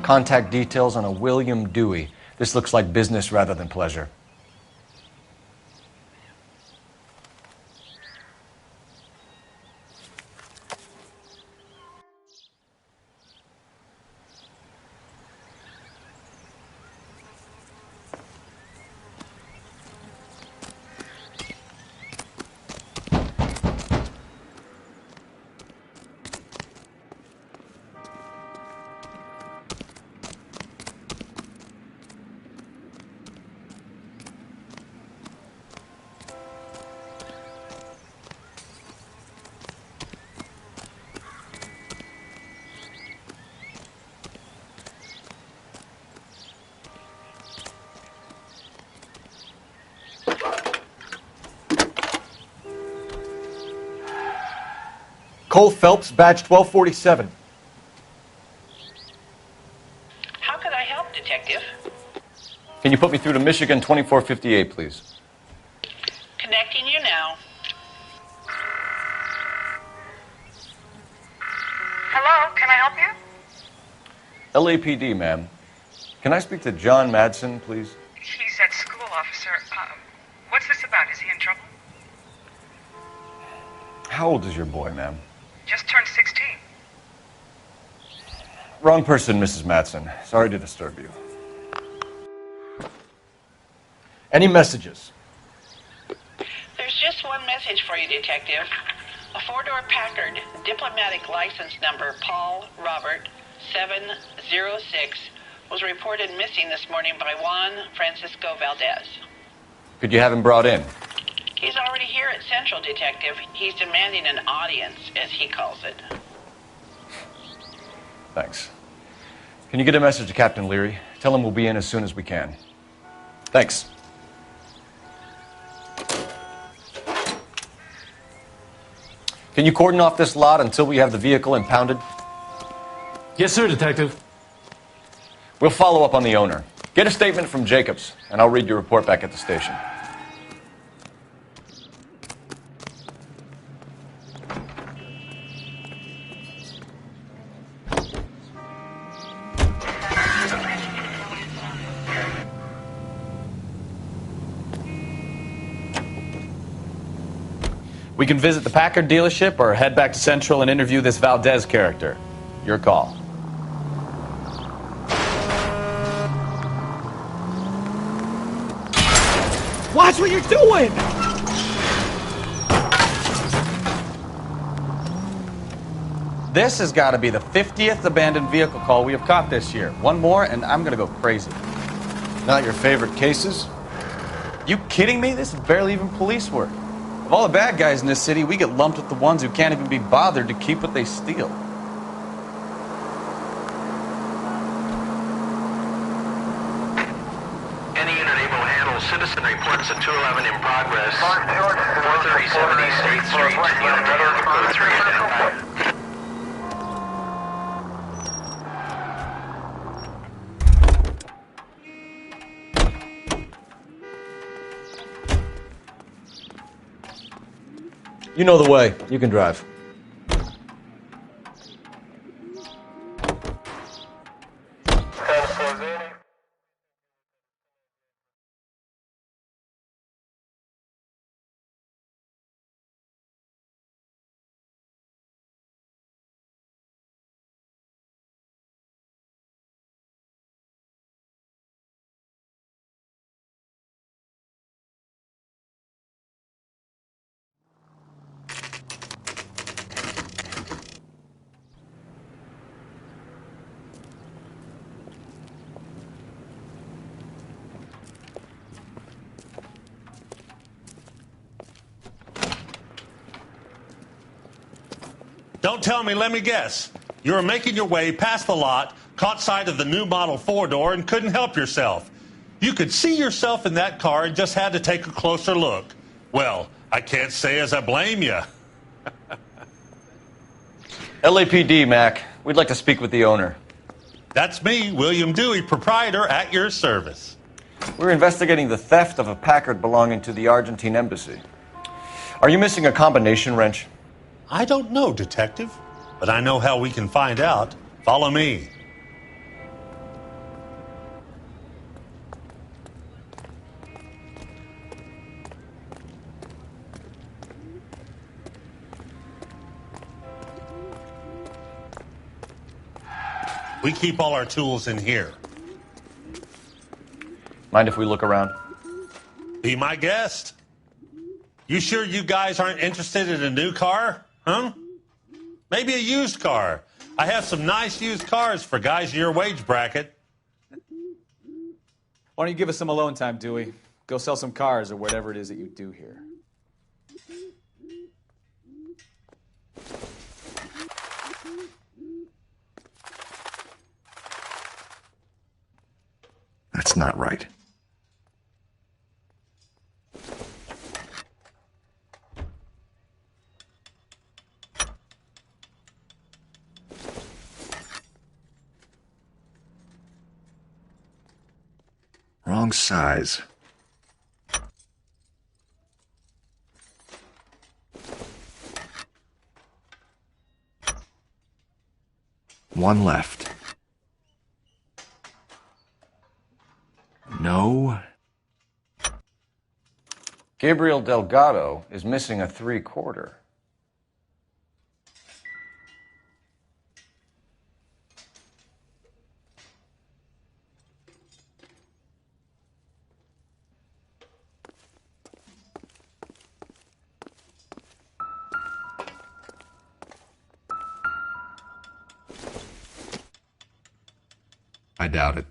Contact details on a William Dewey. This looks like business rather than pleasure. Cole Phelps, badge 1247. How could I help, Detective? Can you put me through to Michigan 2458, please? Connecting you now. Hello, can I help you? LAPD, ma'am. Can I speak to John Madsen, please? He's at school, officer. What's this about? Is he in trouble? How old is your boy, ma'am? Just turned 16. Wrong person, Mrs. Madsen. Sorry to disturb you. Any messages? There's just one message for you, Detective. A four-door Packard, diplomatic license number Paul Robert 706, was reported missing this morning by Juan Francisco Valdez. Could you have him brought in? He's already here at Central, Detective. He's demanding an audience, as he calls it. Thanks. Can you get a message to Captain Leary? Tell him we'll be in as soon as we can. Thanks. Can you cordon off this lot until we have the vehicle impounded? Yes, sir, Detective. We'll follow up on the owner. Get a statement from Jacobs, and I'll read your report back at the station. We can visit the Packard dealership or head back to Central and interview this Valdez character. Your call. Watch what you're doing! This has got to be the 50th abandoned vehicle call we have caught this year. One more, and I'm going to go crazy. Not your favorite cases? You kidding me? This is barely even police work. Of all the bad guys in this city, we get lumped with the ones who can't even be bothered to keep what they steal. Any unit able to handle citizen reports at 211 in progress. 430 70 State Street. Unit to handle code 3 identified. You know the way. You can drive. Don't tell me, let me guess. You were making your way past the lot, caught sight of the new model four-door, and couldn't help yourself. You could see yourself in that car and just had to take a closer look. Well, I can't say as I blame you. LAPD, Mac. We'd like to speak with the owner. That's me, William Dewey, proprietor, at your service. We're investigating the theft of a Packard belonging to the Argentine embassy. Are you missing a combination wrench? I don't know, Detective, but I know how we can find out. Follow me. We keep all our tools in here. Mind if we look around? Be my guest. You sure you guys aren't interested in a new car? Huh? Maybe a used car. I have some nice used cars for guys in your wage bracket. Why don't you give us some alone time, Dewey? Go sell some cars or whatever it is that you do here. That's not right. size. One left. No. Gabriel Delgado is missing a 3/4. I doubt it.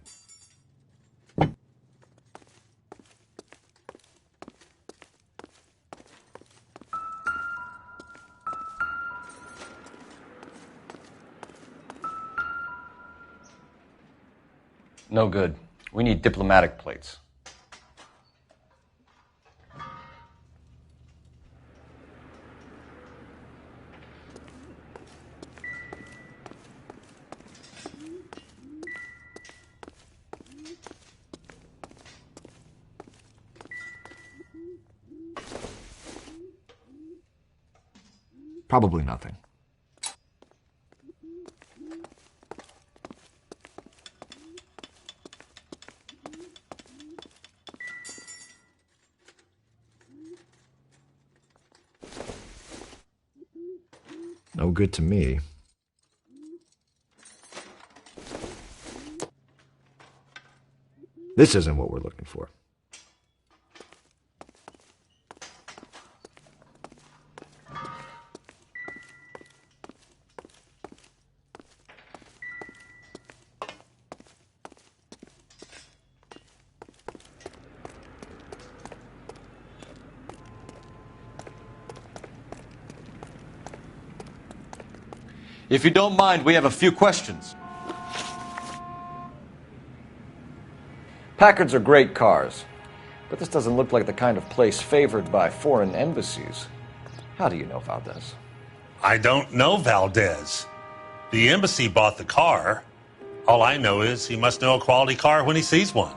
No good. We need diplomatic plates. Probably nothing. No good to me. This isn't what we're looking for. If you don't mind, we have a few questions. Packards are great cars, but this doesn't look like the kind of place favored by foreign embassies. How do you know Valdez? I don't know Valdez. The embassy bought the car. All I know is he must know a quality car when he sees one.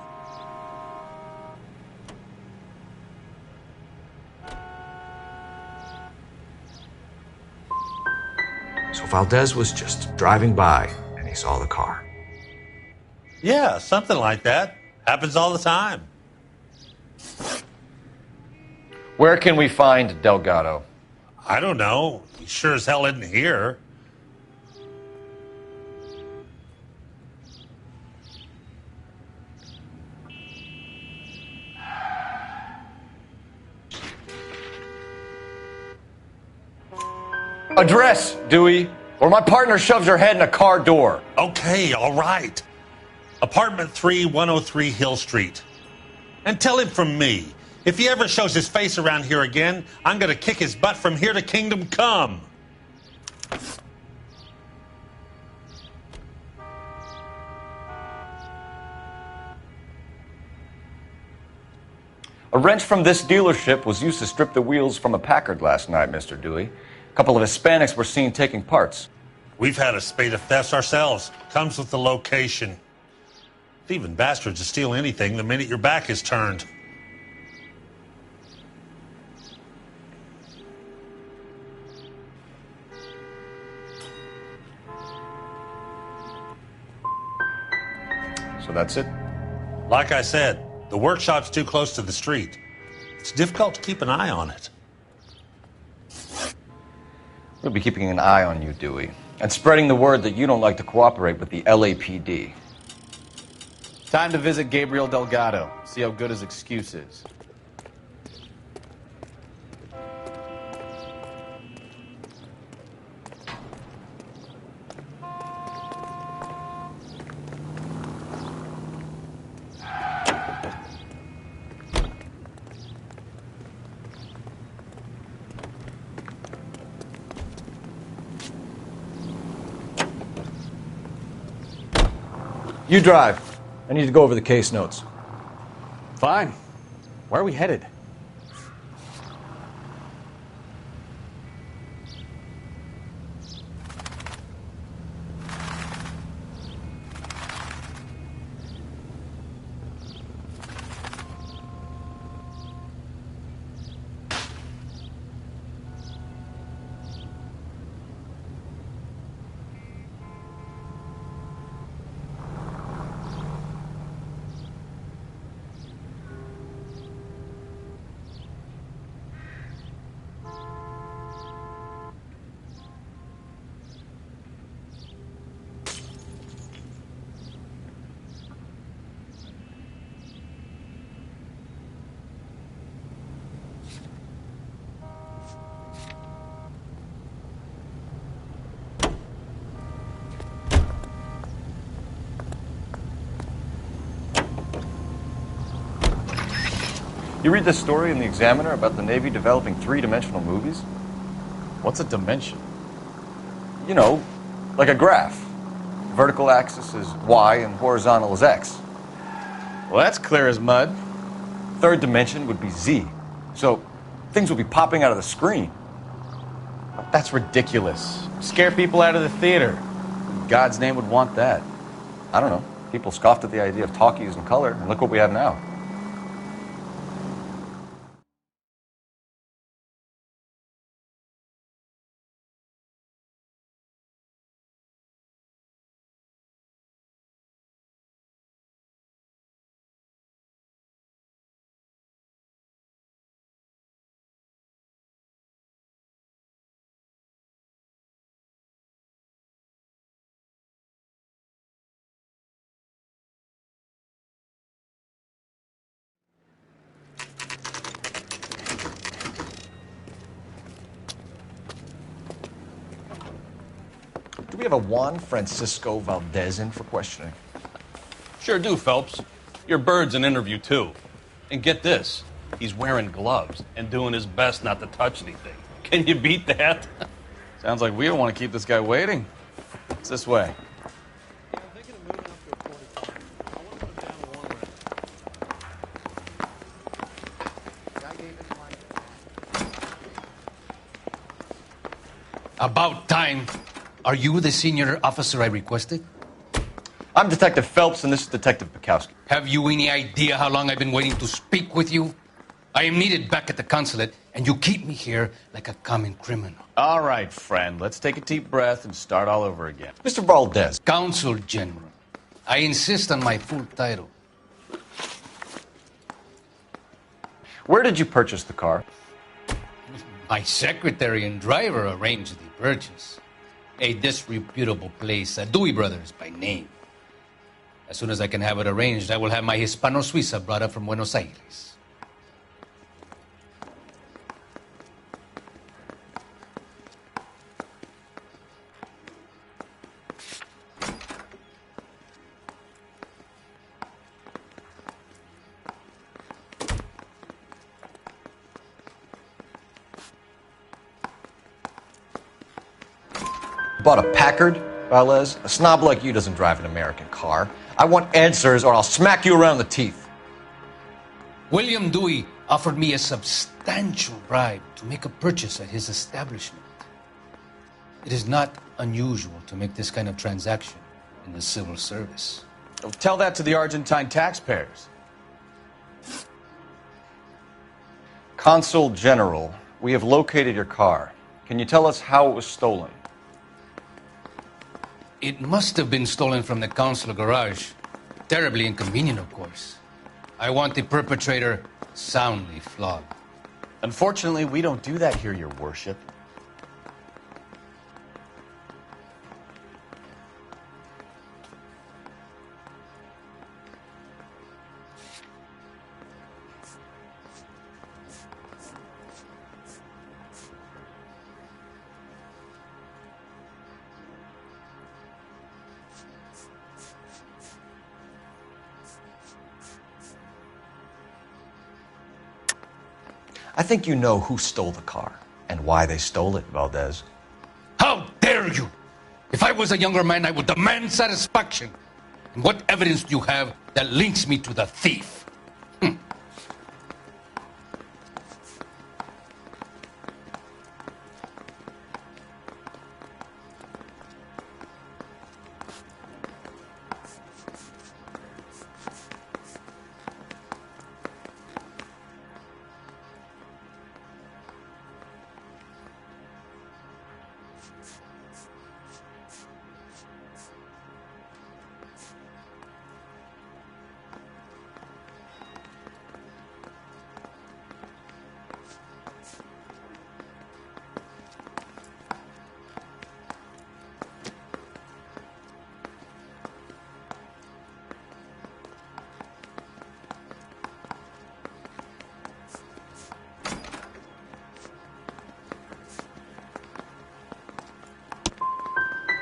So Valdez was just driving by and he saw the car. Yeah, something like that. Happens all the time. Where can we find Delgado? I don't know. He sure as hell isn't here. Address, Dewey, or my partner shoves her head in a car door. Okay, all right. Apartment 3, 103 Hill Street. And tell him from me, if he ever shows his face around here again, I'm going to kick his butt from here to Kingdom Come. A wrench from this dealership was used to strip the wheels from a Packard last night, Mr. Dewey. A couple of Hispanics were seen taking parts. We've had a spate of thefts ourselves. Comes with the location. Thieving bastards to steal anything the minute your back is turned. So that's it? Like I said, the workshop's too close to the street. It's difficult to keep an eye on it. We'll be keeping an eye on you, Dewey, and spreading the word that you don't like to cooperate with the LAPD. Time to visit Gabriel Delgado, see how good his excuse is. You drive. I need to go over the case notes. Fine. Where are we headed? You read this story in the Examiner about the Navy developing three-dimensional movies? What's a dimension? You know, like a graph. Vertical axis is Y and horizontal is X. Well, that's clear as mud. Third dimension would be Z. So things would be popping out of the screen. That's ridiculous. Scare people out of the theater. Who in God's name would want that? I don't know. People scoffed at the idea of talkies in color, and look what we have now. Do we have a Juan Francisco Valdez in for questioning? Sure do, Phelps. Your bird's an interview, too. And get this, he's wearing gloves and doing his best not to touch anything. Can you beat that? Sounds like we don't want to keep this guy waiting. It's this way. About time. Are you the senior officer I requested? I'm Detective Phelps, and this is Detective Bukowski. Have you any idea how long I've been waiting to speak with you? I am needed back at the consulate, and you keep me here like a common criminal. All right, friend. Let's take a deep breath and start all over again. Mr. Valdez. Consul General. I insist on my full title. Where did you purchase the car? My secretary and driver arranged the purchase. A disreputable place, Dewey Brothers by name. As soon as I can have it arranged, I will have my Hispano Suiza brought up from Buenos Aires. Bought a Packard, Valdez? A snob like you doesn't drive an American car. I want answers or I'll smack you around the teeth. William Dewey offered me a substantial bribe to make a purchase at his establishment. It is not unusual to make this kind of transaction in the civil service. Tell that to the Argentine taxpayers. Consul General, we have located your car. Can you tell us how it was stolen? It must have been stolen from the consular garage. Terribly inconvenient, of course. I want the perpetrator soundly flogged. Unfortunately, we don't do that here, Your Worship. I think you know who stole the car and why they stole it, Valdez. How dare you! If I was a younger man, I would demand satisfaction. And what evidence do you have that links me to the thief?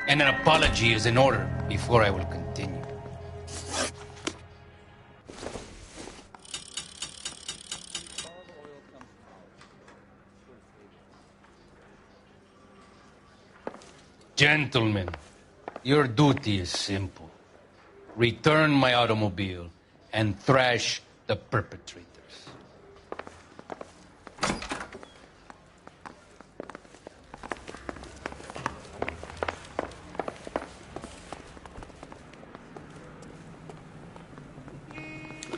And an apology is in order before I will continue. Gentlemen, your duty is simple. Return my automobile and thrash the perpetrators.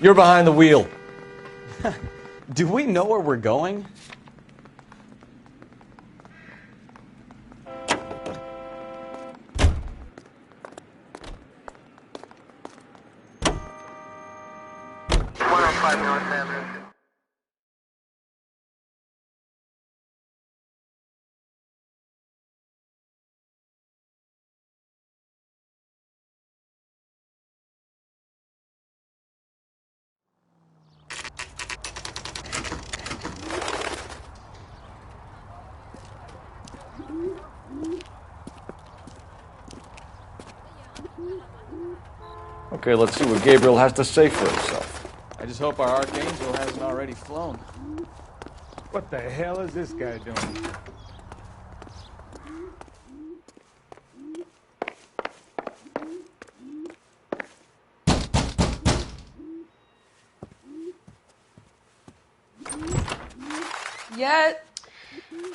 You're behind the wheel. Do we know where we're going? Okay, let's see what Gabriel has to say for himself. I just hope our Archangel hasn't already flown. What the hell is this guy doing? Yeah.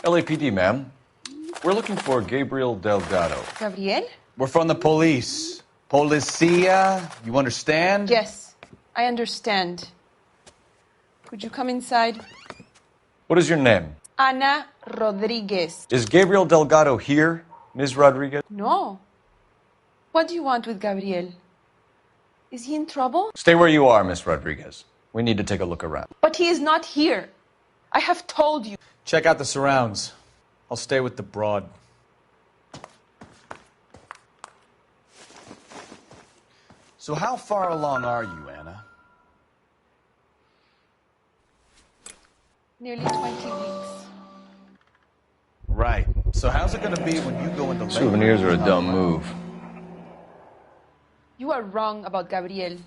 LAPD, ma'am. We're looking for Gabriel Delgado. Gabriel? We're from the police. Policia, you understand? Yes, I understand. Could you come inside? What is your name? Ana Rodriguez. Is Gabriel Delgado here, Ms. Rodriguez? No. What do you want with Gabriel? Is he in trouble? Stay where you are, Miss Rodriguez. We need to take a look around. But he is not here. I have told you. Check out the surrounds. I'll stay with the broad. So how far along are you, Anna? Nearly 20 weeks. Right. So how's it going to be when you go into labor? Souvenirs are a dumb move. You are wrong about Gabriel.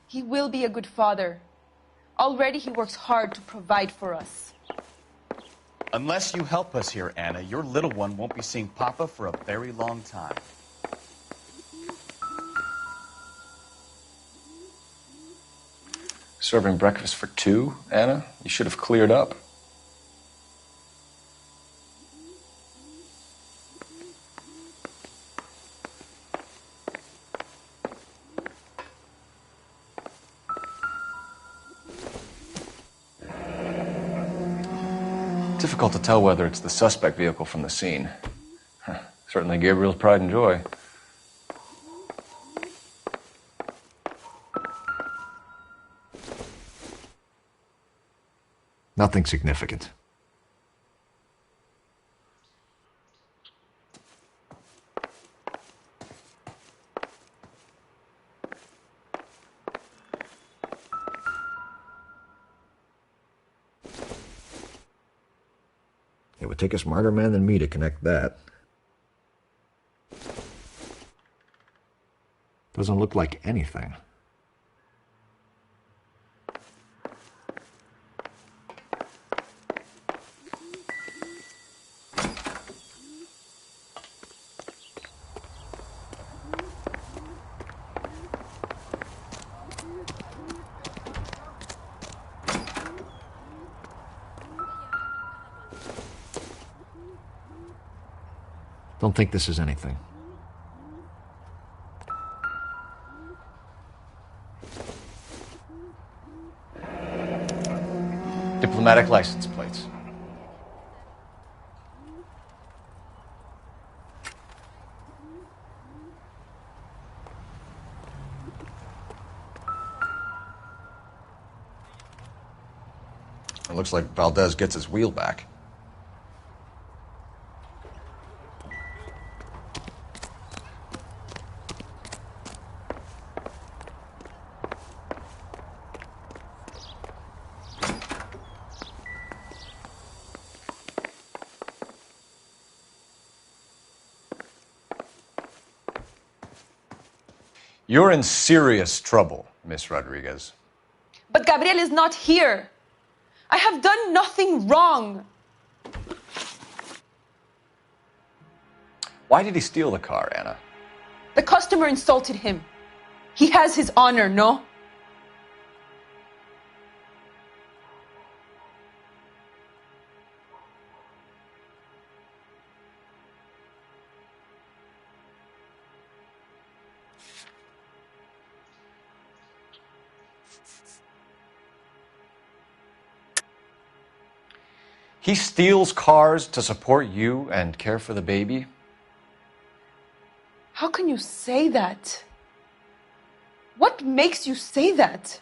He will be a good father. Already he works hard to provide for us. Unless you help us here, Anna, your little one won't be seeing Papa for a very long time. Serving breakfast for two, Anna? You should have cleared up. Difficult to tell whether it's the suspect vehicle from the scene. Certainly Gabriel's pride and joy. Nothing significant. It would take a smarter man than me to connect that. Doesn't look like anything. Don't think this is anything. Diplomatic license plates. It looks like Valdez gets his wheel back. You're in serious trouble, Miss Rodriguez. But Gabriel is not here. I have done nothing wrong. Why did he steal the car, Anna? The customer insulted him. He has his honor, no? He steals cars to support you and care for the baby? How can you say that? What makes you say that?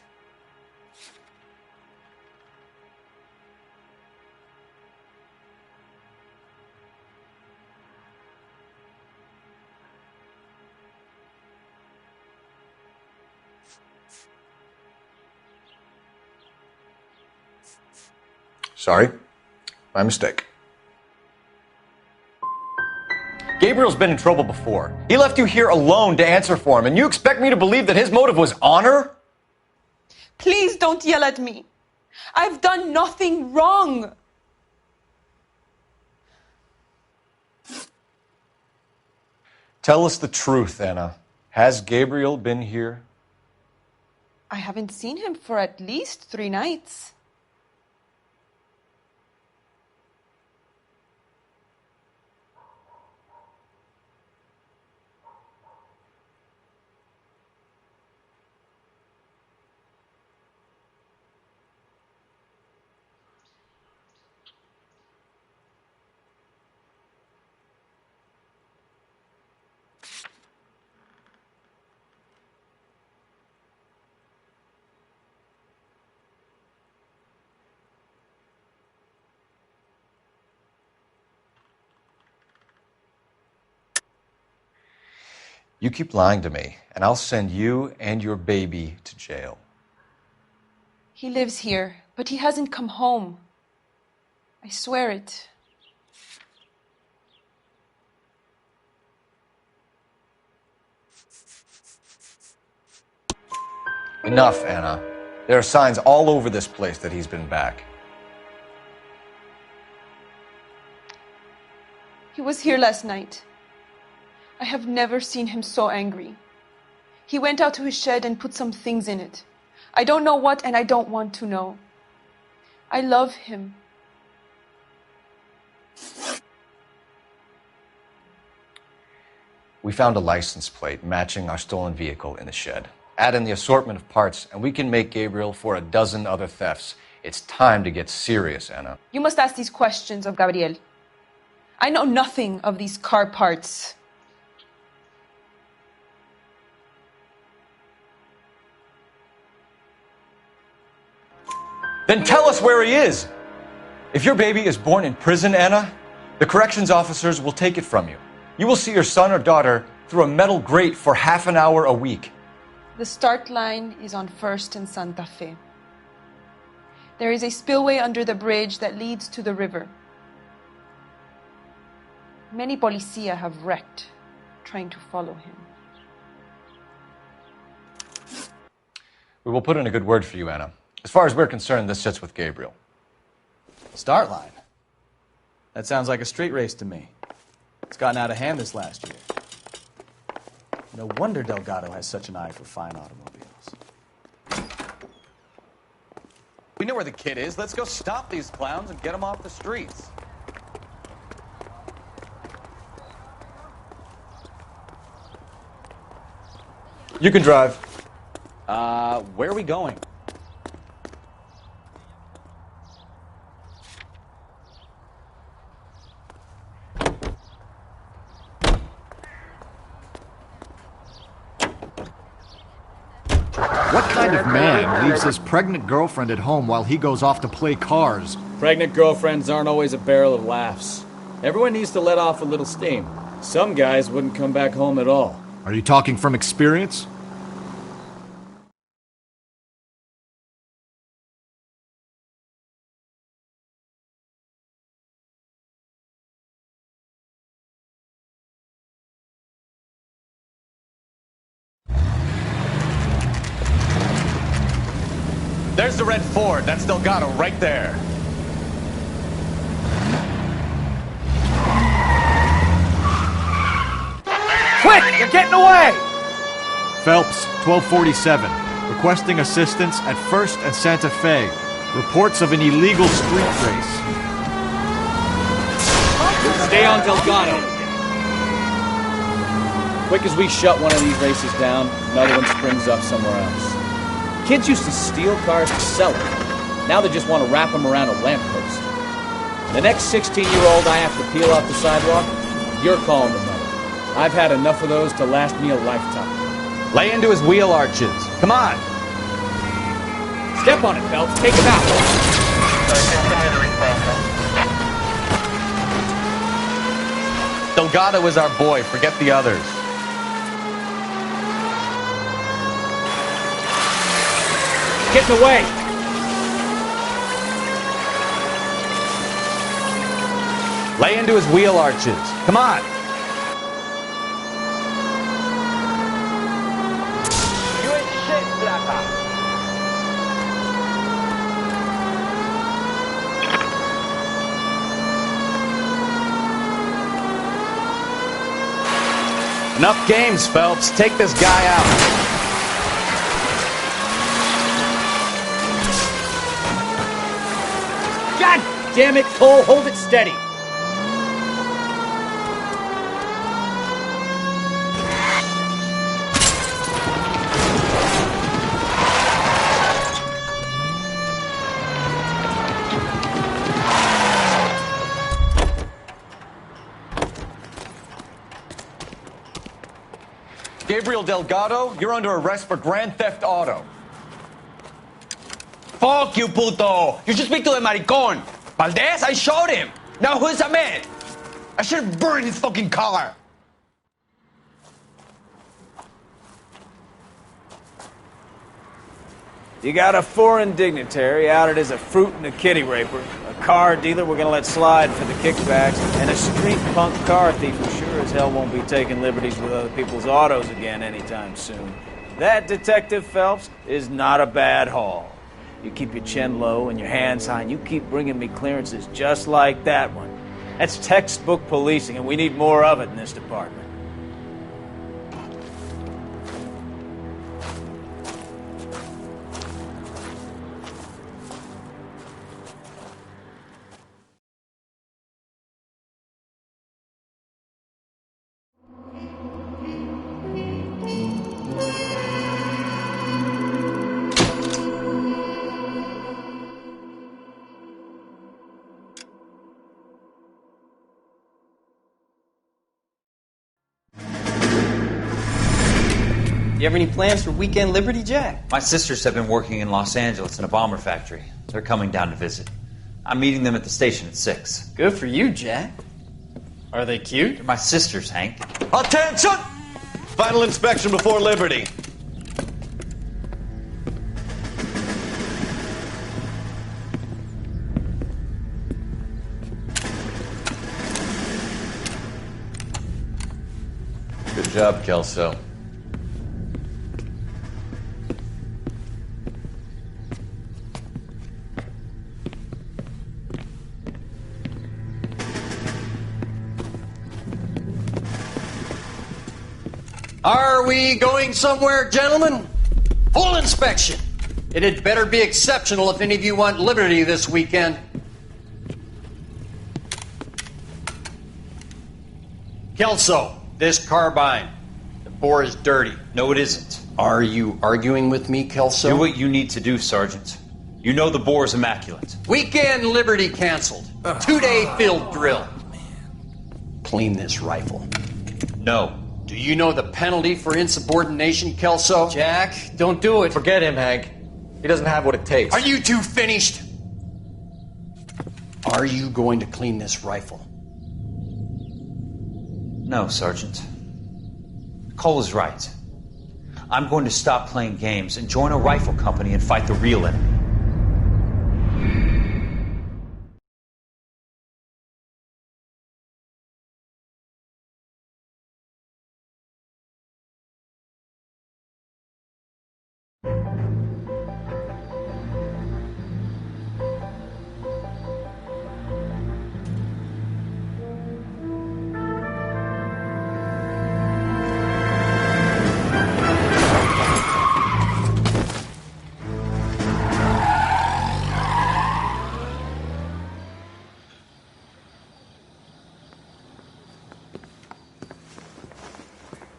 Sorry. My mistake. Gabriel's been in trouble before. He left you here alone to answer for him, and you expect me to believe that his motive was honor? Please don't yell at me. I've done nothing wrong. Tell us the truth, Anna. Has Gabriel been here? I haven't seen him for at least 3 nights. You keep lying to me, and I'll send you and your baby to jail. He lives here, but he hasn't come home. I swear it. Enough, Anna. There are signs all over this place that he's been back. He was here last night. I have never seen him so angry. He went out to his shed and put some things in it. I don't know what, and I don't want to know. I love him. We found a license plate matching our stolen vehicle in the shed. Add in the assortment of parts, and we can make Gabriel for a dozen other thefts. It's time to get serious, Anna. You must ask these questions of Gabriel. I know nothing of these car parts. Then tell us where he is. If your baby is born in prison, Anna, the corrections officers will take it from you. You will see your son or daughter through a metal grate for half an hour a week. The start line is on 1st and Santa Fe. There is a spillway under the bridge that leads to the river. Many policia have wrecked trying to follow him. We will put in a good word for you, Anna. As far as we're concerned, this sits with Gabriel. Start line? That sounds like a street race to me. It's gotten out of hand this last year. No wonder Delgado has such an eye for fine automobiles. We know where the kid is. Let's go stop these clowns and get them off the streets. You can drive. Where are we going? What kind of man leaves his pregnant girlfriend at home while he goes off to play cars? Pregnant girlfriends aren't always a barrel of laughs. Everyone needs to let off a little steam. Some guys wouldn't come back home at all. Are you talking from experience? There's the red Ford. That's Delgado right there. They're getting away! Phelps, 1247. Requesting assistance at 1st and Santa Fe. Reports of an illegal street race. Stay on Delgado. Quick as we shut one of these races down, another one springs up somewhere else. Kids used to steal cars to sell them. Now they just want to wrap them around a lamppost. The next 16-year-old I have to peel off the sidewalk, you're calling the mother. I've had enough of those to last me a lifetime. Lay into his wheel arches. Come on. Step on it, Phelps. Take him out. Delgado is our boy. Forget the others. Getting away. Lay into his wheel arches. Come on. You ain't shit, Blackhawk. Enough games, Phelps. Take this guy out. God damn it, Cole. Hold it steady. Gabriel Delgado, you're under arrest for Grand Theft Auto. Fuck you, puto! You should speak to the maricón! Valdez, I showed him! Now who's a man? I should have burned his fucking car! You got a foreign dignitary outed as a fruit and a kitty raper, a car dealer we're gonna let slide for the kickbacks, and a street punk car thief who sure as hell won't be taking liberties with other people's autos again anytime soon. That, Detective Phelps, is not a bad haul. You keep your chin low and your hands high, and you keep bringing me clearances just like that one. That's textbook policing, and we need more of it in this department. You have any plans for weekend Liberty, Jack? My sisters have been working in Los Angeles in a bomber factory. They're coming down to visit. I'm meeting them at the station at 6. Good for you, Jack. Are they cute? They're my sisters, Hank. Attention! Final inspection before Liberty. Good job, Kelso. Are we going somewhere, gentlemen? Full inspection. It had better be exceptional if any of you want liberty this weekend. Kelso, this carbine. The bore is dirty. No, it isn't. Are you arguing with me, Kelso? Do what you need to do, Sergeant. You know the bore is immaculate. Weekend liberty canceled. 2-day field drill. Clean this rifle. No. Do you know the penalty for insubordination, Kelso? Jack, don't do it. Forget him, Hank. He doesn't have what it takes. Are you two finished? Are you going to clean this rifle? No, Sergeant. Cole is right. I'm going to stop playing games and join a rifle company and fight the real enemy.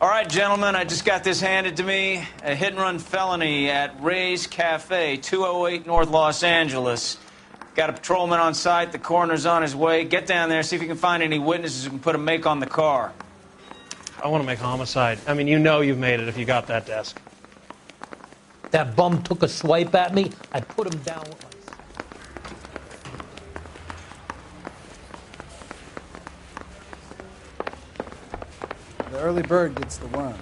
All right, gentlemen, I just got this handed to me. A hit-and-run felony at Ray's Cafe, 208 North Los Angeles. Got a patrolman on site. The coroner's on his way. Get down there, see if you can find any witnesses who can put a make on the car. I want to make homicide. I mean, you know you've made it if you got that desk. That bum took a swipe at me. I put him down with my... The early bird gets the worm.